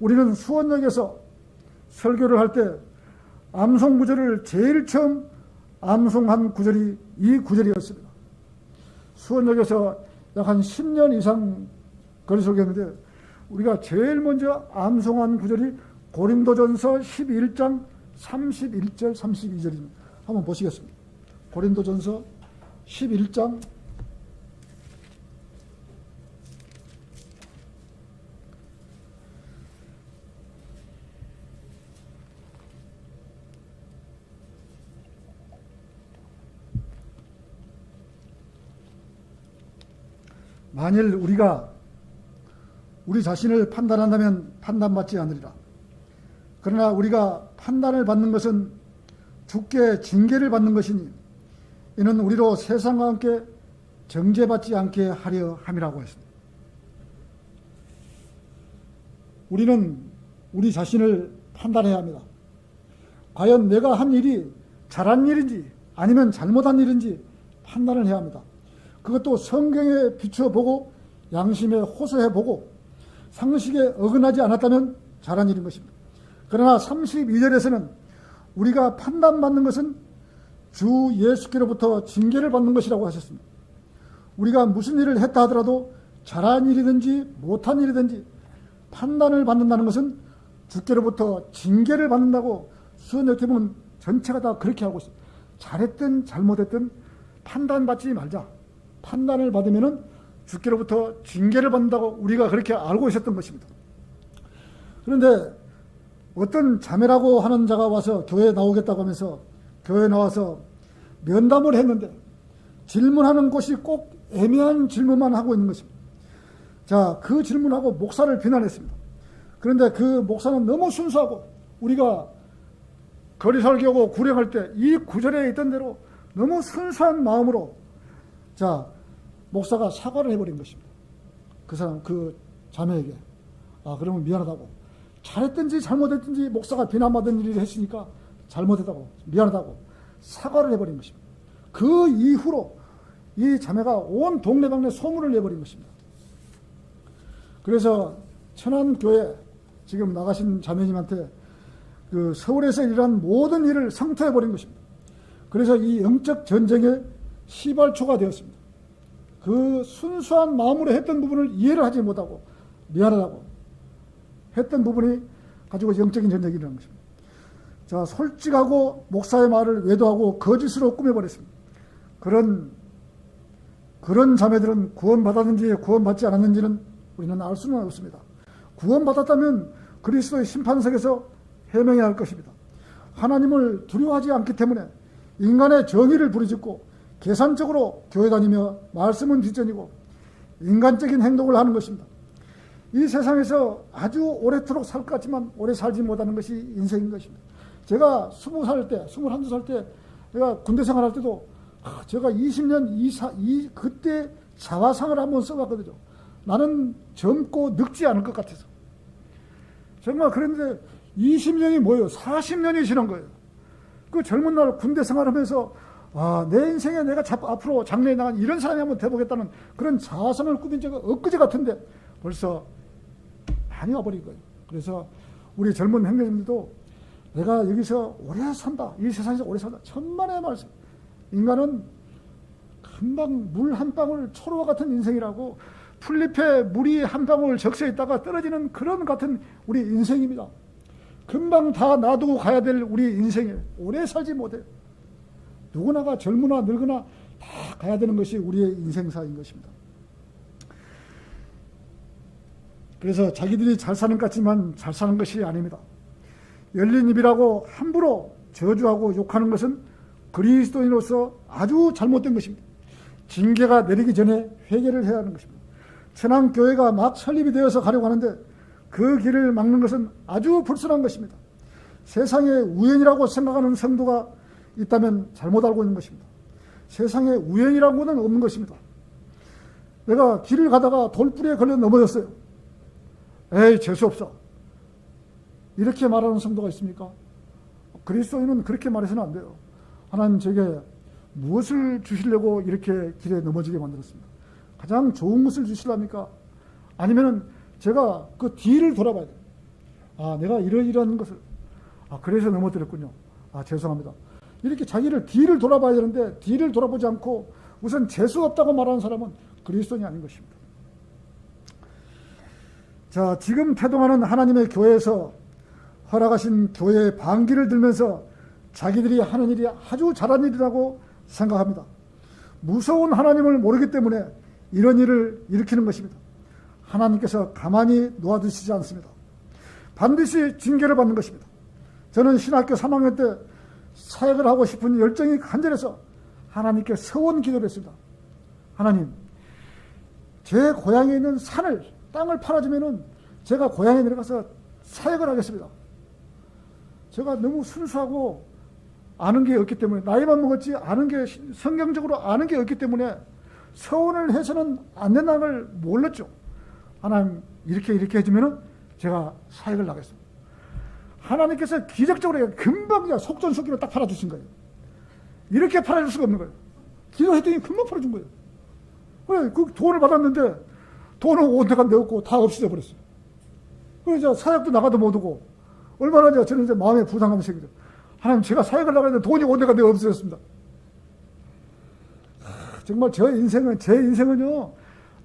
우리는 수원역에서 설교를 할 때 암송 구절을 제일 처음 암송한 구절이 이 구절이었습니다. 수원역에서 약 한 10년 이상 거리설교했는데 우리가 제일 먼저 암송한 구절이 고린도전서 11장 31절 32절입니다. 한번 보시겠습니다. 고린도전서 11장 만일 우리가 우리 자신을 판단한다면 판단받지 않으리라. 그러나 우리가 판단을 받는 것은 주께 징계를 받는 것이니 이는 우리로 세상과 함께 정죄받지 않게 하려 함이라고 했습니다. 우리는 우리 자신을 판단해야 합니다. 과연 내가 한 일이 잘한 일인지 아니면 잘못한 일인지 판단을 해야 합니다. 그것도 성경에 비춰보고 양심에 호소해보고 상식에 어긋나지 않았다면 잘한 일인 것입니다. 그러나 32절에서는 우리가 판단받는 것은 주 예수께로부터 징계를 받는 것이라고 하셨습니다. 우리가 무슨 일을 했다 하더라도 잘한 일이든지 못한 일이든지 판단을 받는다는 것은 주께로부터 징계를 받는다고 수원역팀은 전체가 다 그렇게 하고 있습니다. 잘했든 잘못했든 판단받지 말자. 판단을 받으면 주께로부터 징계를 받는다고 우리가 그렇게 알고 있었던 것입니다. 그런데 어떤 자매라고 하는 자가 와서 교회에 나오겠다고 하면서 교회에 나와서 면담을 했는데 질문하는 곳이 꼭 애매한 질문만 하고 있는 것입니다. 자, 그 질문하고 목사를 비난했습니다. 그런데 그 목사는 너무 순수하고 우리가 거리설교하고 구령할 때 이 구절에 있던 대로 너무 순수한 마음으로 자, 목사가 사과를 해버린 것입니다. 그 사람, 그 자매에게. 아, 그러면 미안하다고. 잘했든지 잘못했든지 목사가 비난받은 일을 했으니까 잘못했다고, 미안하다고 사과를 해버린 것입니다. 그 이후로 이 자매가 온 동네방네 소문을 내버린 것입니다. 그래서 천안교회 지금 나가신 자매님한테 그 서울에서 일어난 모든 일을 상투해버린 것입니다. 그래서 이 영적 전쟁의 시발초가 되었습니다. 그 순수한 마음으로 했던 부분을 이해를 하지 못하고 미안하다고 했던 부분이 가지고 영적인 전쟁이 일어난 것입니다. 자, 솔직하고 목사의 말을 외도하고 거짓으로 꾸며버렸습니다. 그런 자매들은 구원받았는지 구원받지 않았는지는 우리는 알 수는 없습니다. 구원받았다면 그리스도의 심판석에서 해명해야 할 것입니다. 하나님을 두려워하지 않기 때문에 인간의 정의를 부르짖고 계산적으로 교회 다니며 말씀은 뒷전이고 인간적인 행동을 하는 것입니다. 이 세상에서 아주 오래도록 살 것 같지만 오래 살지 못하는 것이 인생인 것입니다. 제가 20살 때, 21살 때 제가 군대 생활할 때도 제가 20년 그때 자화상을 한번 써봤거든요. 나는 젊고 늙지 않을 것 같아서. 정말 그런데 20년이 뭐예요? 40년이 지난 거예요. 그 젊은 날 군대 생활하면서 내 인생에 내가 앞으로 장래에 나간 이런 사람이 한번 돼보겠다는 그런 자선을 꾸민 적이 엊그제 같은데 벌써 많이 와버린 거예요. 그래서 우리 젊은 형제님들도 내가 여기서 오래 산다, 이 세상에서 오래 산다, 천만의 말씀. 인간은 금방 물 한 방울 초로와 같은 인생이라고, 풀잎에 물이 한 방울 적셔 있다가 떨어지는 그런 같은 우리 인생입니다. 금방 다 놔두고 가야 될 우리 인생에 오래 살지 못해요. 누구나가 젊으나 늙으나 다 가야 되는 것이 우리의 인생사인 것입니다. 그래서 자기들이 잘 사는 것 같지만 잘 사는 것이 아닙니다. 열린 입이라고 함부로 저주하고 욕하는 것은 그리스도인으로서 아주 잘못된 것입니다. 징계가 내리기 전에 회개를 해야 하는 것입니다. 천안교회가 막 설립이 되어서 가려고 하는데 그 길을 막는 것은 아주 불순한 것입니다. 세상에 우연이라고 생각하는 성도가 있다면 잘못 알고 있는 것입니다. 세상에 우연이라고는 없는 것입니다. 내가 길을 가다가 돌뿌리에 걸려 넘어졌어요. 에이, 재수없어. 이렇게 말하는 성도가 있습니까? 그리스도인은 그렇게 말해서는 안 돼요. 하나님 제게 무엇을 주시려고 이렇게 길에 넘어지게 만들었습니다. 가장 좋은 것을 주시랍니까? 아니면은 제가 그 뒤를 돌아봐야 돼요. 내가 이런 것을, 그래서 넘어뜨렸군요. 죄송합니다. 이렇게 자기를 뒤를 돌아봐야 되는데 뒤를 돌아보지 않고 우선 재수 없다고 말하는 사람은 그리스도인이 아닌 것입니다. 자, 지금 태동하는 하나님의 교회에서 허락하신 교회의 반기를 들면서 자기들이 하는 일이 아주 잘한 일이라고 생각합니다. 무서운 하나님을 모르기 때문에 이런 일을 일으키는 것입니다. 하나님께서 가만히 놓아두시지 않습니다. 반드시 징계를 받는 것입니다. 저는 신학교 3학년 때 사역을 하고 싶은 열정이 간절해서 하나님께 서원 기도를 했습니다. 하나님, 제 고향에 있는 땅을 팔아주면은 제가 고향에 내려가서 사역을 하겠습니다. 제가 너무 순수하고 아는 게 없기 때문에, 나이만 먹었지 아는 게, 성경적으로 아는 게 없기 때문에 서원을 해서는 안 된다는 걸 몰랐죠. 하나님, 이렇게 해주면은 제가 사역을 하겠습니다. 하나님께서 기적적으로 금방 그냥 속전속기로 딱 팔아주신 거예요. 이렇게 팔아줄 수가 없는 거예요. 기도했더니 금방 팔아준 거예요. 왜? 그 돈을 받았는데 돈은 온데가 내었고 다 없어져 버렸어요. 그래서 사역도 나가도 못 오고, 얼마나 저는 이제 마음에 부담감이 생기죠. 하나님, 제가 사역을 나가는데 돈이 온데가 내어 없어졌습니다. 정말 제 인생은요,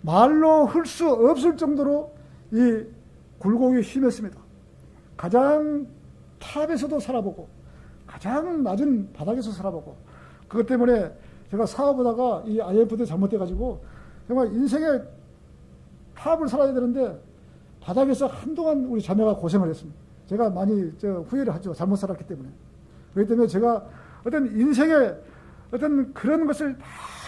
말로 할 수 없을 정도로 이 굴곡이 심했습니다. 가장 탑에서도 살아보고, 가장 낮은 바닥에서 살아보고, 그것 때문에 제가 사업하다가 이 IMF 때 잘못돼가지고, 정말 인생의 탑을 살아야 되는데, 바닥에서 한동안 우리 자매가 고생을 했습니다. 제가 많이 후회를 하죠. 잘못 살았기 때문에. 그렇기 때문에 제가 어떤 인생의 어떤 그런 것을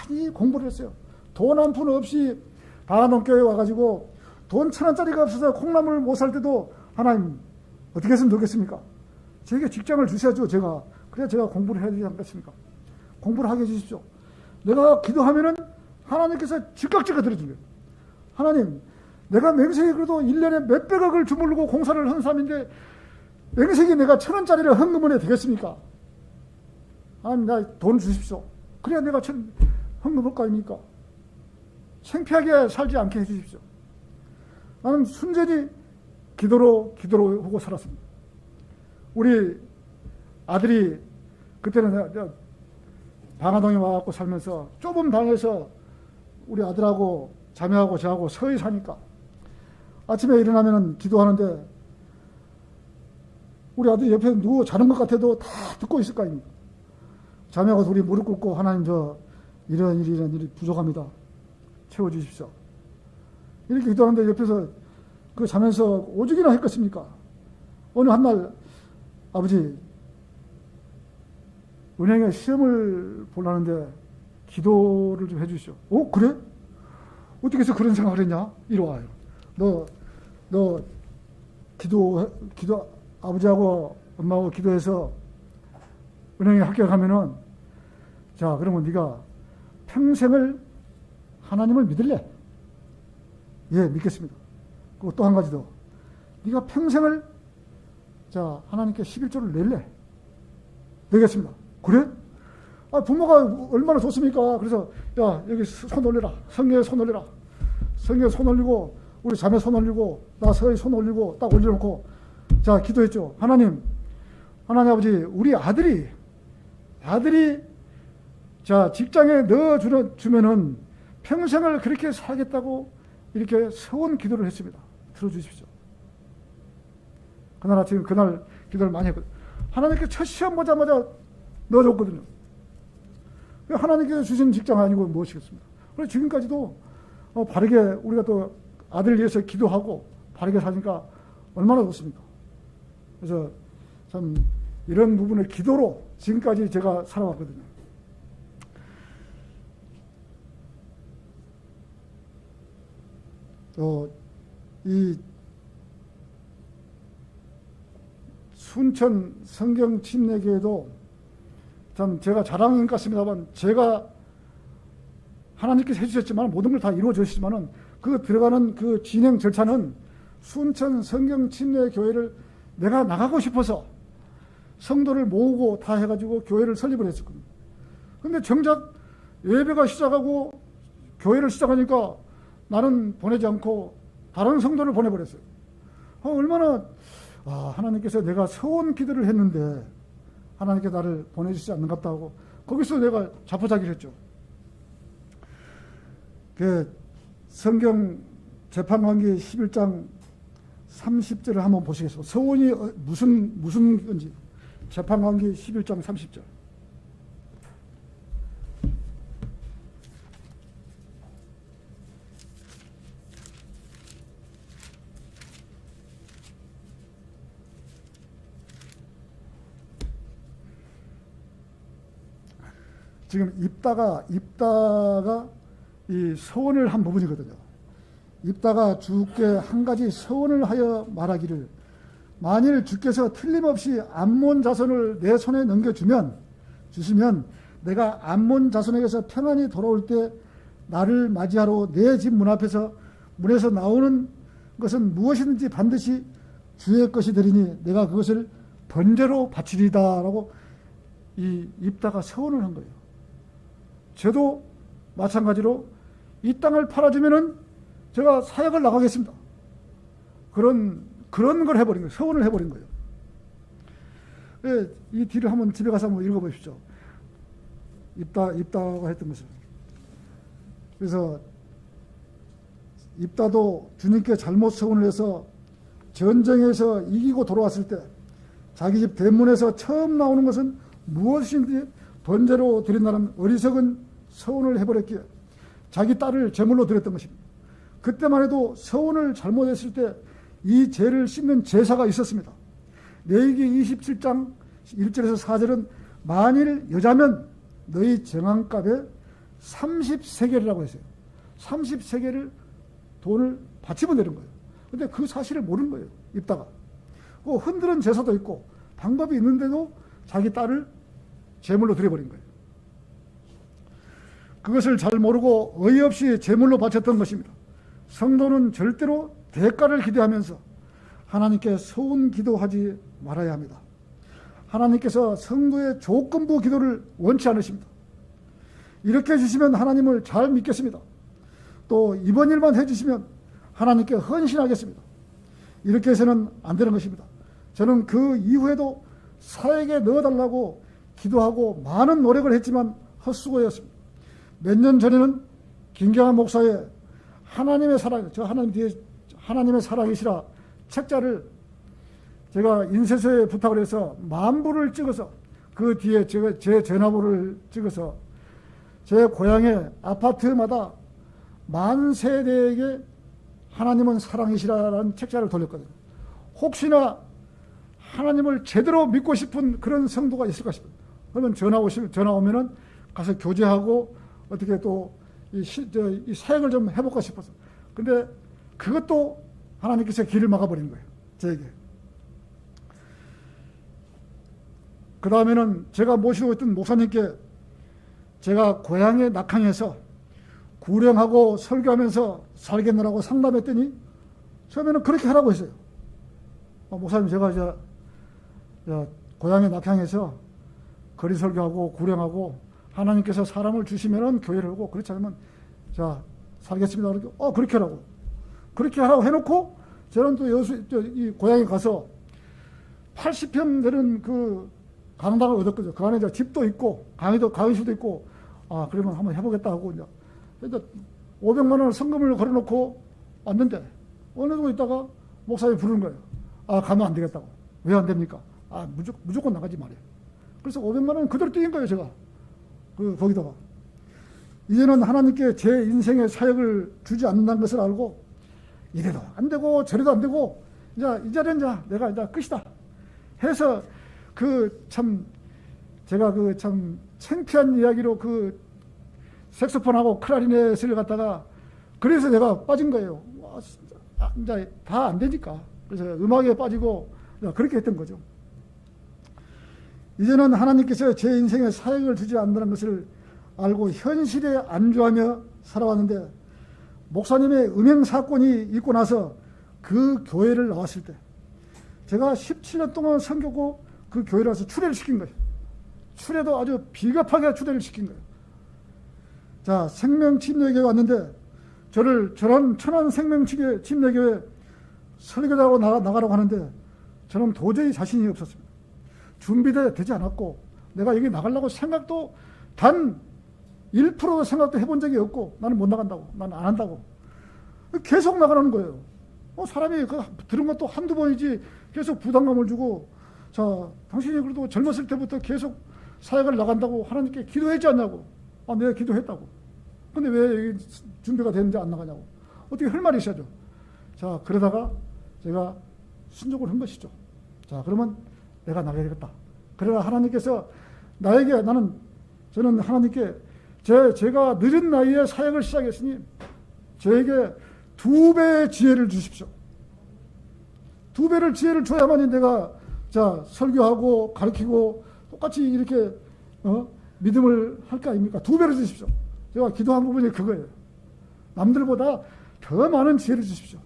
많이 공부를 했어요. 돈 한 푼 없이 방화동교회에 와가지고 돈 1,000원짜리가 없어서 콩나물 못 살 때도 하나님 어떻게 했으면 좋겠습니까? 제게 직장을 주셔야죠. 그래야 제가 공부를 해야 되지 않겠습니까? 공부를 하게 해주십시오. 내가 기도하면은 하나님께서 즉각 들어준 거예요. 하나님, 내가 맹세히 그래도 1년에 몇백억을 주물르고 공사를 한 사람인데 맹세히 내가 1,000원짜리를 헌금을 해야 되겠습니까? 하나님, 나 돈 주십시오. 그래야 내가 헌금할 거 아닙니까? 창피하게 살지 않게 해주십시오. 나는 순전히 기도로 하고 살았습니다. 우리 아들이 그때는 방화동에 와갖고 살면서 좁은 방에서 우리 아들하고 자매하고 저하고 서히 사니까 아침에 일어나면 기도하는데 우리 아들이 옆에 누워 자는 것 같아도 다 듣고 있을 거 아닙니까? 자매하고 둘이 무릎 꿇고 하나님, 이런 일이 부족합니다. 채워주십시오. 이렇게 기도하는데 옆에서 그 자면서 오죽이나 했겠습니까? 어느 한날, 아버지, 은행에 시험을 보려는데 기도를 좀 해주시오. 그래? 어떻게 해서 그런 생각을 했냐? 이리 와요. 너 기도 아버지하고 엄마하고 기도해서 은행에 합격하면은, 자, 그러면 네가 평생을 하나님을 믿을래? 예, 믿겠습니다. 그리고 또 한 가지 더. 네가 평생을 하나님께 11조를 낼래? 내겠습니다. 그래? 부모가 얼마나 좋습니까? 그래서 야 여기 손 올려라. 성경에 손 올려라. 성경에 손 올리고 우리 자매 손 올리고 나 서희 손 올리고 딱 올려놓고 자 기도했죠. 하나님 아버지 우리 아들이 자 직장에 넣어주면은 평생을 그렇게 살겠다고 이렇게 서원 기도를 했습니다. 들어주십시오. 그날 기도를 많이 했거든요. 하나님께 첫 시험 보자마자 넣어줬거든요. 하나님께서 주신 직장 아니고 무엇이겠습니까? 그래서 지금까지도 바르게 우리가 또 아들 위해서 기도하고 바르게 사니까 얼마나 좋습니까? 그래서 참 이런 부분을 기도로 지금까지 제가 살아왔거든요. 이 순천 성경 침례교회도 참 제가 자랑인 것 같습니다만 제가 하나님께서 해주셨지만 모든 걸 다 이루어주셨지만은 그 들어가는 그 진행 절차는 순천 성경 침례교회를 내가 나가고 싶어서 성도를 모으고 다 해가지고 교회를 설립을 했었거든요. 근데 정작 예배가 시작하고 교회를 시작하니까 나는 보내지 않고 다른 성도를 보내버렸어요. 얼마나 하나님께서 내가 서원 기도를 했는데 하나님께 나를 보내주시지 않는 것 같다 하고 거기서 내가 자포자기를 했죠. 그 성경 재판관계 11장 30절을 한번 보시겠습니다. 서원이 무슨 건지 재판관계 11장 30절. 지금 입다가 이 서원을 한 부분이거든요. 입다가 주께 한 가지 서원을 하여 말하기를 만일 주께서 틀림없이 암몬 자손을 내 손에 주시면 내가 암몬 자손에게서 평안히 돌아올 때 나를 맞이하러 내 집 문에서 나오는 것은 무엇이든지 반드시 주의 것이 되리니 내가 그것을 번제로 바치리다 라고 이 입다가 서원을 한 거예요. 저도 마찬가지로 이 땅을 팔아주면은 제가 사역을 나가겠습니다. 그런 걸 해버린 거예요. 서원을 해버린 거예요. 이 뒤를 한번 집에 가서 한번 읽어보십시오. 입다가 했던 것을. 그래서 입다도 주님께 잘못 서원을 해서 전쟁에서 이기고 돌아왔을 때 자기 집 대문에서 처음 나오는 것은 무엇인지 번제로 드린다는 어리석은 서원을 해버렸기에 자기 딸을 제물로 드렸던 것입니다. 그때만 해도 서원을 잘못했을 때 이 죄를 씻는 제사가 있었습니다. 레위기 27장 1절에서 4절은 만일 여자면 너희 정한값에 30세겔이라고 했어요. 30세겔을 돈을 바치면 되는 거예요. 근데 그 사실을 모르는 거예요. 입다가. 그 흔드는 제사도 있고 방법이 있는데도 자기 딸을 제물로 드려버린 거예요. 그것을 잘 모르고 어이없이 제물로 바쳤던 것입니다. 성도는 절대로 대가를 기대하면서 하나님께 서운 기도하지 말아야 합니다. 하나님께서 성도의 조건부 기도를 원치 않으십니다. 이렇게 해주시면 하나님을 잘 믿겠습니다. 또 이번 일만 해주시면 하나님께 헌신하겠습니다. 이렇게 해서는 안 되는 것입니다. 저는 그 이후에도 사역에 넣어달라고 기도하고 많은 노력을 했지만 헛수고였습니다. 몇 년 전에는 김경환 목사의 하나님의 사랑, 저 하나님 뒤에 하나님의 사랑이시라 책자를 제가 인쇄소에 부탁을 해서 10,000부를 찍어서 그 뒤에 제 전화번호를 찍어서 제 고향의 아파트마다 10,000세대에게 하나님은 사랑이시라라는 책자를 돌렸거든요. 혹시나 하나님을 제대로 믿고 싶은 그런 성도가 있을까 싶어요. 그러면 전화 오면은 가서 교제하고 어떻게 또 이 사역을 좀 해볼까 싶어서. 근데 그것도 하나님께서 길을 막아버린 거예요. 저에게. 그 다음에는 제가 모시고 있던 목사님께 제가 고향의 낙항에서 구령하고 설교하면서 살겠느라고 상담했더니 처음에는 그렇게 하라고 했어요. 목사님 제가 고향의 낙항에서 거리 설교하고 구령하고 하나님께서 사람을 주시면은 교회를 하고, 그렇지 않으면 자 살겠습니다. 그렇게 하라고. 그렇게 하라고 해놓고 저는 또 이 고향에 가서 80평 되는 그 강당을 얻었거든요. 그 안에 이제 집도 있고 강의실도 있고, 그러면 한번 해보겠다 하고 이제 500만 원을 성금을 걸어놓고 왔는데 어느 정도 있다가 목사님이 부르는 거예요. 가면 안 되겠다고. 왜 안 됩니까? 무조건 나가지 말이에요. 그래서 500만 원 그대로 뛴 거예요, 제가. 거기다가. 이제는 하나님께 제 인생의 사역을 주지 않는다는 것을 알고, 이래도 안 되고, 저래도 안 되고, 이 자리는 내가 끝이다. 해서, 제가 창피한 이야기로 색소폰하고 클라리넷을 갖다가, 그래서 내가 빠진 거예요. 이제 다 안 되니까. 그래서 음악에 빠지고, 그렇게 했던 거죠. 이제는 하나님께서 제 인생에 사역을 주지 않는다는 것을 알고 현실에 안주하며 살아왔는데, 목사님의 음행 사건이 있고 나서 그 교회를 나왔을 때 제가 17년 동안 섬겼고 그 교회를 와서 추례를 시킨 거예요. 추례도 아주 비겁하게 추례를 시킨 거예요. 자, 생명침례교회 왔는데 저는 천안 생명침례교회 설교자로 나가라고 하는데 저는 도저히 자신이 없었습니다. 준비되지 않았고, 내가 여기 나가려고 생각도 단 1%도 생각도 해본 적이 없고, 나는 못 나간다고, 나는 안 한다고. 계속 나가라는 거예요. 사람이 들은 것도 한두 번이지 계속 부담감을 주고, 자, 당신이 그래도 젊었을 때부터 계속 사역을 나간다고 하나님께 기도했지 않냐고. 내가 기도했다고. 근데 왜 여기 준비가 되는지 안 나가냐고. 어떻게 할 말이 있어야죠. 자, 그러다가 제가 순종을 한 것이죠. 자, 그러면 내가 나가야겠다. 그러나 하나님께서 저는 하나님께 제가 늦은 나이에 사역을 시작했으니 저에게 2배의 지혜를 주십시오. 2배를 지혜를 줘야만이 내가 설교하고 가르치고 똑같이 이렇게 믿음을 할 거 아닙니까? 2배를 주십시오. 제가 기도한 부분이 그거예요. 남들보다 더 많은 지혜를 주십시오.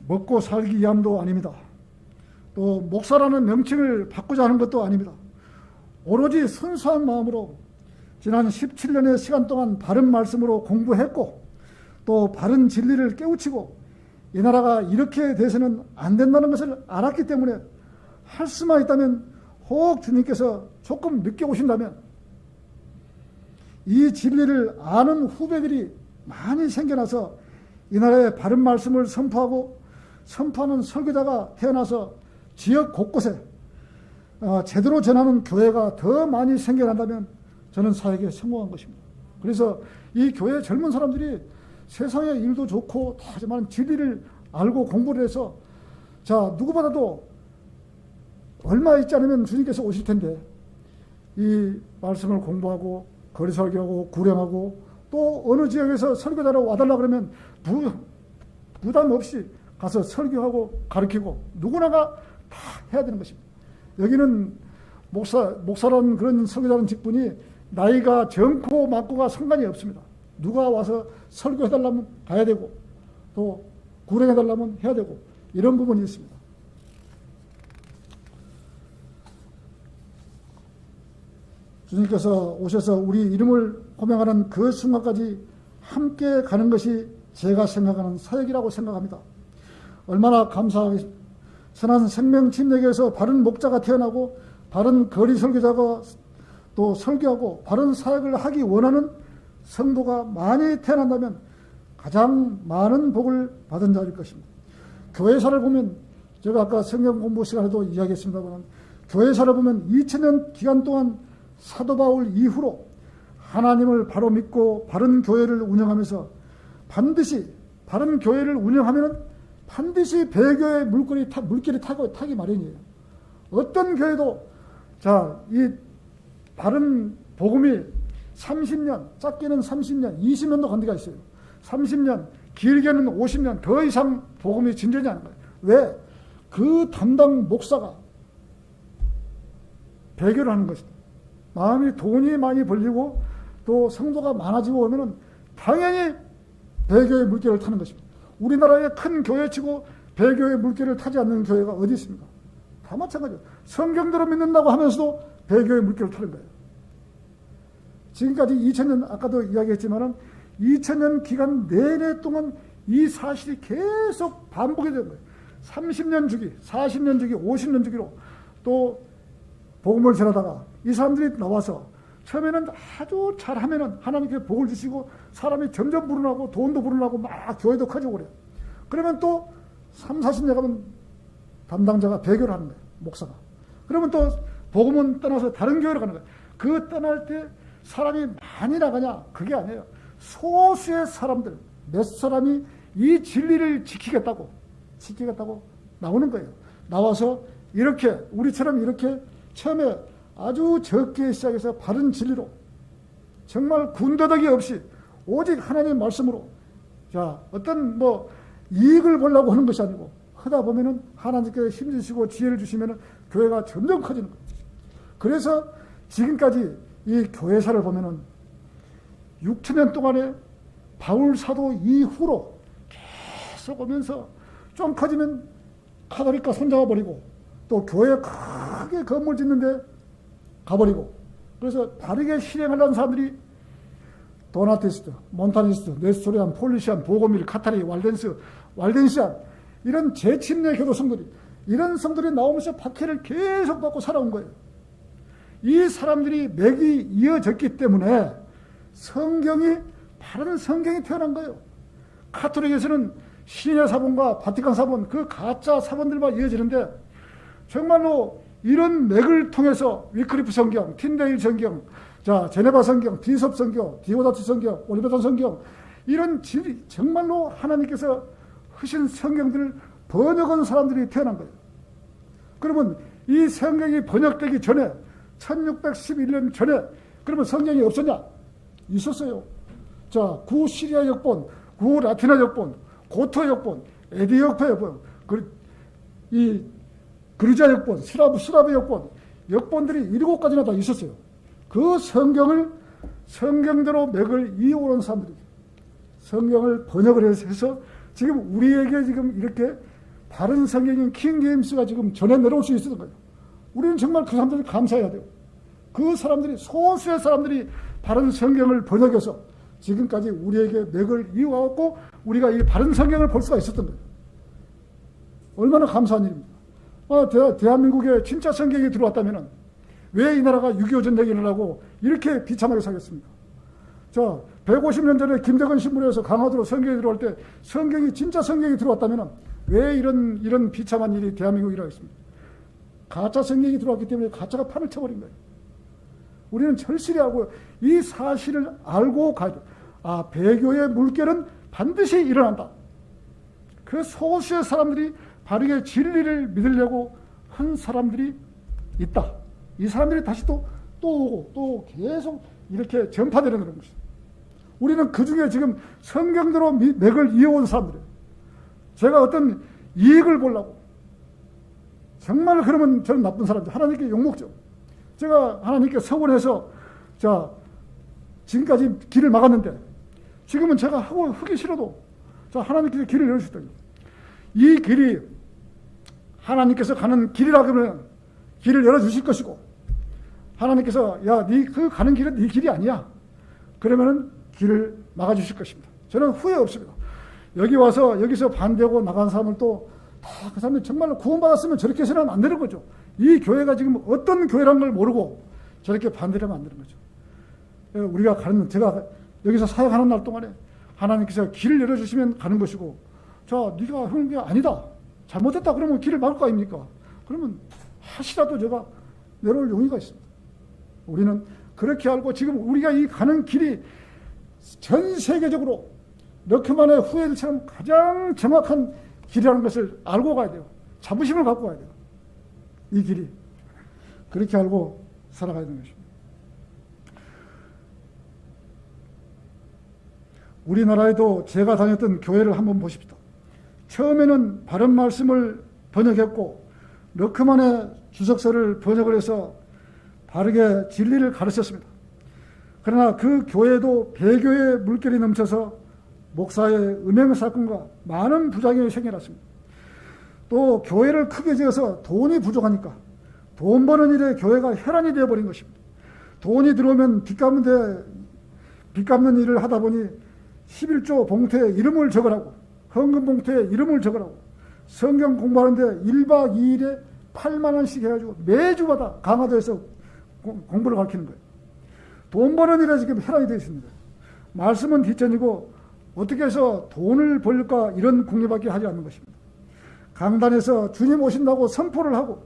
먹고 살기 위함도 아닙니다. 또 목사라는 명칭을 바꾸자 하는 것도 아닙니다. 오로지 순수한 마음으로 지난 17년의 시간 동안 바른 말씀으로 공부했고, 또 바른 진리를 깨우치고 이 나라가 이렇게 돼서는 안 된다는 것을 알았기 때문에 할 수만 있다면, 혹 주님께서 조금 늦게 오신다면 이 진리를 아는 후배들이 많이 생겨나서 이 나라의 바른 말씀을 선포하는 설교자가 태어나서 지역 곳곳에 제대로 전하는 교회가 더 많이 생겨난다면 저는 사역에 성공한 것입니다. 그래서 이 교회 젊은 사람들이 세상의 일도 좋고 다 하지만 진리를 알고 공부를 해서, 자, 누구보다도 얼마 있지 않으면 주님께서 오실 텐데 이 말씀을 공부하고 거리 설교하고 구령하고 또 어느 지역에서 설교자로 와달라 그러면 부담 없이 가서 설교하고 가르치고 누구나가 다 해야 되는 것입니다. 여기는 목사라는 그런 설교자라는 직분이 나이가 젊고 많고가 상관이 없습니다. 누가 와서 설교해달라면 가야 되고 또 구령해달라면 해야 되고 이런 부분이 있습니다. 주님께서 오셔서 우리 이름을 호명하는 그 순간까지 함께 가는 것이 제가 생각하는 사역이라고 생각합니다. 얼마나 감사하게 선한 생명침례교에서 바른 목자가 태어나고 바른 거리 설교자가 또 설교하고 바른 사역을 하기 원하는 성도가 많이 태어난다면 가장 많은 복을 받은 자일 것입니다. 교회사를 보면, 제가 아까 성경 공부 시간에도 이야기했습니다만, 교회사를 보면 2000년 기간 동안 사도 바울 이후로 하나님을 바로 믿고 바른 교회를 운영하면서 반드시 바른 교회를 운영하면 반드시 배교의 물길이 타기 마련이에요. 어떤 교회도 이 바른 복음이 30년, 작게는 30년, 20년도 간 데가 있어요. 30년, 길게는 50년 더 이상 복음이 진전이 하는 거예요. 왜? 그 담당 목사가 배교를 하는 것이다. 마음이 돈이 많이 벌리고 또 성도가 많아지고 오면은 당연히 배교의 물길을 타는 것입니다. 우리나라의 큰 교회치고 배교의 물길을 타지 않는 교회가 어디 있습니까? 다 마찬가지예요. 성경대로 믿는다고 하면서도 배교의 물결을 타는 거예요. 지금까지 2000년, 아까도 이야기했지만은 2000년 기간 내내 동안 이 사실이 계속 반복이 되는 거예요. 30년 주기, 40년 주기, 50년 주기로 또 복음을 전하다가 이 사람들이 나와서 처음에는 아주 잘하면은 하나님께 복을 주시고 사람이 점점 불어나고 돈도 불어나고 막 교회도 커지고 그래요. 그러면 또 3, 40년 가면 담당자가 배교를 하는 거예요. 목사가. 그러면 또 복음은 떠나서 다른 교회로 가는 거예요. 그 떠날 때 사람이 많이 나가냐? 그게 아니에요. 소수의 사람들, 몇 사람이 이 진리를 지키겠다고 나오는 거예요. 나와서 이렇게 우리처럼 이렇게 처음에 아주 적게 시작해서 바른 진리로 정말 군더더기 없이 오직 하나님의 말씀으로 자 어떤 뭐 이익을 보려고 하는 것이 아니고 하다 보면은 하나님께 힘 주시고 지혜를 주시면은 교회가 점점 커지는 거예요. 그래서 지금까지 이 교회사를 보면은 6천년 동안에 바울 사도 이후로 계속 오면서 좀 커지면 카톨릭과 손잡아 버리고 또 교회 크게 건물 짓는데 가버리고 그래서 다르게 실행하려는 사람들이 도나티스트, 몬타니스트, 네스토리안, 폴리시안, 보고밀, 카타리, 왈덴시안 이런 재침례 교도 성들이 이런 성들이 나오면서 박해를 계속 받고 살아온 거예요. 이 사람들이 맥이 이어졌기 때문에 성경이 바른 성경이 태어난 거예요. 카톨릭에서는 신의 사본과 바티칸 사본 그 가짜 사본들만 이어지는데 정말로 이런 맥을 통해서 위클리프 성경, 틴데일 성경, 자 제네바 성경, 비숍 성경, 디오다치 성경, 올리베탄 성경 이런 정말로 하나님께서 하신 성경들을 번역한 사람들이 태어난 거예요. 그러면 이 성경이 번역되기 전에 1611년 전에 그러면 성경이 없었냐? 있었어요. 자, 구시리아 역본, 구라티나 역본, 고토 역본, 에디오피아 역본, 이 그루자 역본, 스라브 역본, 역본들이 7가지나 다 있었어요. 그 성경을 성경대로 맥을 이어오는 사람들이 성경을 번역을 해서 지금 우리에게 지금 이렇게 다른 성경인 킹 제임스가 지금 전해 내려올 수 있었던 거예요. 우리는 정말 그 사람들을 감사해야 돼요. 그 사람들이 소수의 사람들이 바른 성경을 번역해서 지금까지 우리에게 맥을 이어왔고 우리가 이 바른 성경을 볼 수가 있었던 거예요. 얼마나 감사한 일입니다. 대한민국에 진짜 성경이 들어왔다면 왜 이 나라가 6.25 전쟁이 일어나고 이렇게 비참하게 살겠습니까? 자, 150년 전에 김대건 신문에서 강화도로 성경이 들어올 때 성경이 진짜 성경이 들어왔다면 왜 이런 비참한 일이 대한민국에 일어나겠습니까? 가짜 성경이 들어왔기 때문에 가짜가 판을 쳐버린 거예요. 우리는 절실히 알고 이 사실을 알고 가야 돼요. 아, 배교의 물결은 반드시 일어난다. 그 소수의 사람들이 바르게 진리를 믿으려고 한 사람들이 있다. 이 사람들이 다시 또 오고 또 계속 이렇게 전파되는 그런 것이죠. 우리는 그 중에 지금 성경대로 맥을 이어온 사람들이에요. 제가 어떤 이익을 보려고 정말 그러면 저는 나쁜 사람이죠. 하나님께 욕먹죠. 제가 하나님께 서원해서 자 지금까지 길을 막았는데 지금은 제가 하기 싫어도 자 하나님께서 길을 열어주셨다. 이 길이 하나님께서 가는 길이라 그러면 길을 열어주실 것이고 하나님께서 야 네 그 가는 길은 네 길이 아니야. 그러면은 길을 막아주실 것입니다. 저는 후회 없습니다. 여기 와서 여기서 반대하고 나간 사람을 또 다 그 사람이 정말로 구원받았으면 저렇게 해서는 안 되는 거죠. 이 교회가 지금 어떤 교회라는 걸 모르고 저렇게 반대를 하면 안 되는 거죠. 우리가 제가 여기서 사역하는 날 동안에 하나님께서 길을 열어주시면 가는 것이고 자 네가 하는 게 아니다. 잘못했다 그러면 길을 막을 거 아닙니까? 그러면 하시라도 제가 내려올 용의가 있습니다. 우리는 그렇게 알고 지금 우리가 이 가는 길이 전 세계적으로 럭크만의 후예들처럼 가장 정확한 길이라는 것을 알고 가야 돼요. 자부심을 갖고 가야 돼요. 이 길이. 그렇게 알고 살아가야 되는 것입니다. 우리나라에도 제가 다녔던 교회를 한번 보십시다. 처음에는 바른 말씀을 번역했고 럭크만의 주석서를 번역을 해서 바르게 진리를 가르쳤습니다. 그러나 그 교회도 배교의 물결이 넘쳐서 목사의 음행 사건과 많은 부작용이 생겨났습니다. 또 교회를 크게 지어서 돈이 부족하니까 돈 버는 일에 교회가 혈안이 되어버린 것입니다. 돈이 들어오면 빚 갚는 일을 하다 보니 11조 봉투에 이름을 적으라고, 헌금 봉투에 이름을 적으라고, 성경 공부하는데 1박 2일에 8만 원씩 해가지고 매주마다 강화도에서 공부를 가르치는 거예요. 돈 버는 일에 지금 혈안이 되어 있습니다. 말씀은 뒷전이고 어떻게 해서 돈을 벌까 이런 궁리밖에 하지 않는 것입니다. 강단에서 주님 오신다고 선포를 하고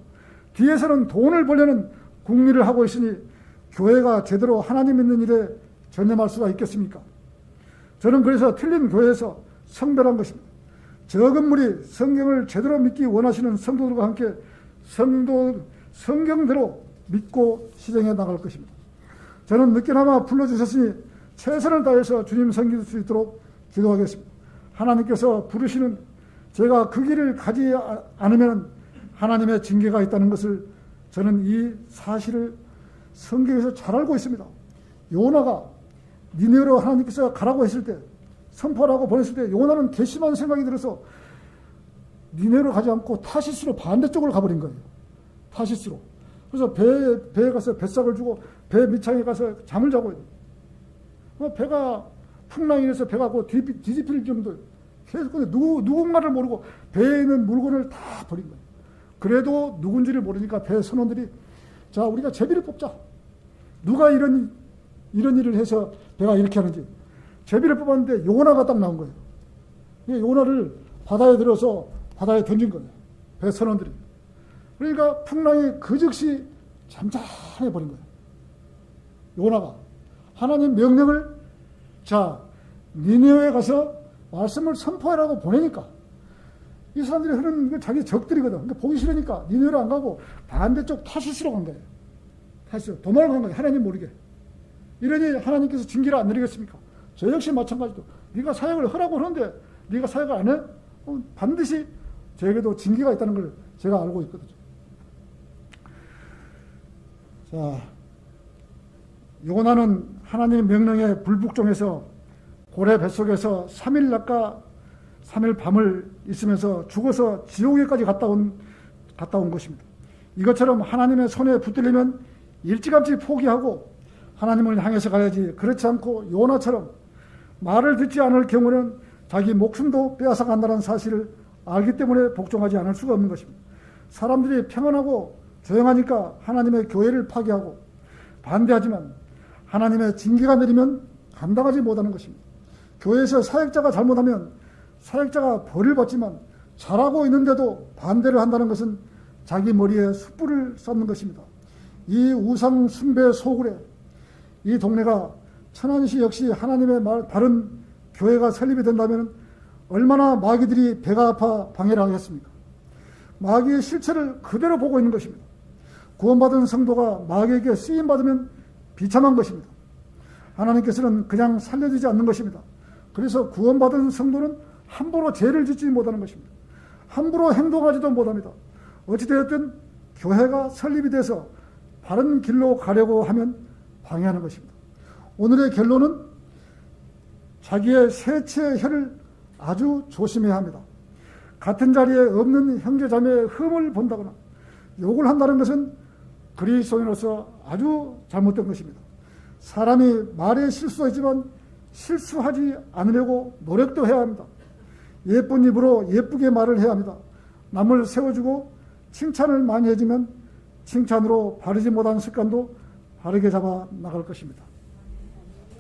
뒤에서는 돈을 벌려는 궁리를 하고 있으니 교회가 제대로 하나님 믿는 일에 전념할 수가 있겠습니까? 저는 그래서 틀린 교회에서 성별한 것입니다. 적은 무리 성경을 제대로 믿기 원하시는 성도들과 함께 성경대로 믿고 실행해 나갈 것입니다. 저는 늦게나마 불러주셨으니 최선을 다해서 주님 섬길 수 있도록 기도하겠습니다. 하나님께서 부르시는 제가 그 길을 가지 않으면 하나님의 징계가 있다는 것을 저는 이 사실을 성경에서 잘 알고 있습니다. 요나가 니느웨로 하나님께서 가라고 했을 때, 선포하라고 보냈을 때 요나는 괘씸한 생각이 들어서 니느웨로 가지 않고 타시스로 반대쪽으로 가버린 거예요. 타시스로. 그래서 배에 가서 뱃삭을 주고 배 밑창에 가서 잠을 자고 배가 풍랑이 일어서 배가 뒤집힐 정도예요. 계속 근데 누군가를 모르고 배에 있는 물건을 다 버린 거예요. 그래도 누군지를 모르니까 배 선원들이 자 우리가 제비를 뽑자. 누가 이런 일을 해서 배가 이렇게 하는지 제비를 뽑았는데 요나가 딱 나온 거예요. 요나를 바다에 들어서 바다에 던진 거예요. 배 선원들이. 그러니까 풍랑이 그 즉시 잠잠해 버린 거예요. 요나가 하나님 명령을 자 니느웨에 가서 말씀을 선포하라고 보내니까 이 사람들이 하는 자기 적들이거든. 그러니까 보기 싫으니까 니느웨로 안 가고 반대쪽 타시스로 간 거예요. 타시스 도망을 간 거예요. 하나님 모르게. 이러니 하나님께서 징계를 안 내리겠습니까? 저 역시 마찬가지로 네가 사역을 하라고 하는데 네가 사역을 안 해? 반드시 저에게도 징계가 있다는 걸 제가 알고 있거든요. 자, 요나는 하나님의 명령에 불복종해서 고래 뱃속에서 3일 낮과 3일 밤을 있으면서 죽어서 지옥에까지 갔다 온 것입니다. 이것처럼 하나님의 손에 붙들리면 일찌감치 포기하고 하나님을 향해서 가야지, 그렇지 않고 요나처럼 말을 듣지 않을 경우는 자기 목숨도 빼앗아 간다는 사실을 알기 때문에 복종하지 않을 수가 없는 것입니다. 사람들이 평안하고 조용하니까 하나님의 교회를 파괴하고 반대하지만 하나님의 징계가 내리면 감당하지 못하는 것입니다. 교회에서 사역자가 잘못하면 사역자가 벌을 받지만 잘하고 있는데도 반대를 한다는 것은 자기 머리에 숯불을 쏟는 것입니다. 이 우상 숭배 소굴에 이 동네가 천안시 역시 하나님의 바른 교회가 설립이 된다면 얼마나 마귀들이 배가 아파 방해를 하겠습니까? 마귀의 실체를 그대로 보고 있는 것입니다. 구원받은 성도가 마귀에게 쓰임받으면 비참한 것입니다. 하나님께서는 그냥 살려주지 않는 것입니다. 그래서 구원받은 성도는 함부로 죄를 짓지 못하는 것입니다. 함부로 행동하지도 못합니다. 어찌되었든 교회가 설립이 돼서 바른 길로 가려고 하면 방해하는 것입니다. 오늘의 결론은 자기의 세치의 혀를 아주 조심해야 합니다. 같은 자리에 없는 형제자매의 흠을 본다거나 욕을 한다는 것은 그리스도인으로서 아주 잘못된 것입니다. 사람이 말에 실수가 있지만 실수하지 않으려고 노력도 해야 합니다. 예쁜 입으로 예쁘게 말을 해야 합니다. 남을 세워주고 칭찬을 많이 해주면 칭찬으로 바르지 못한 습관도 바르게 잡아 나갈 것입니다.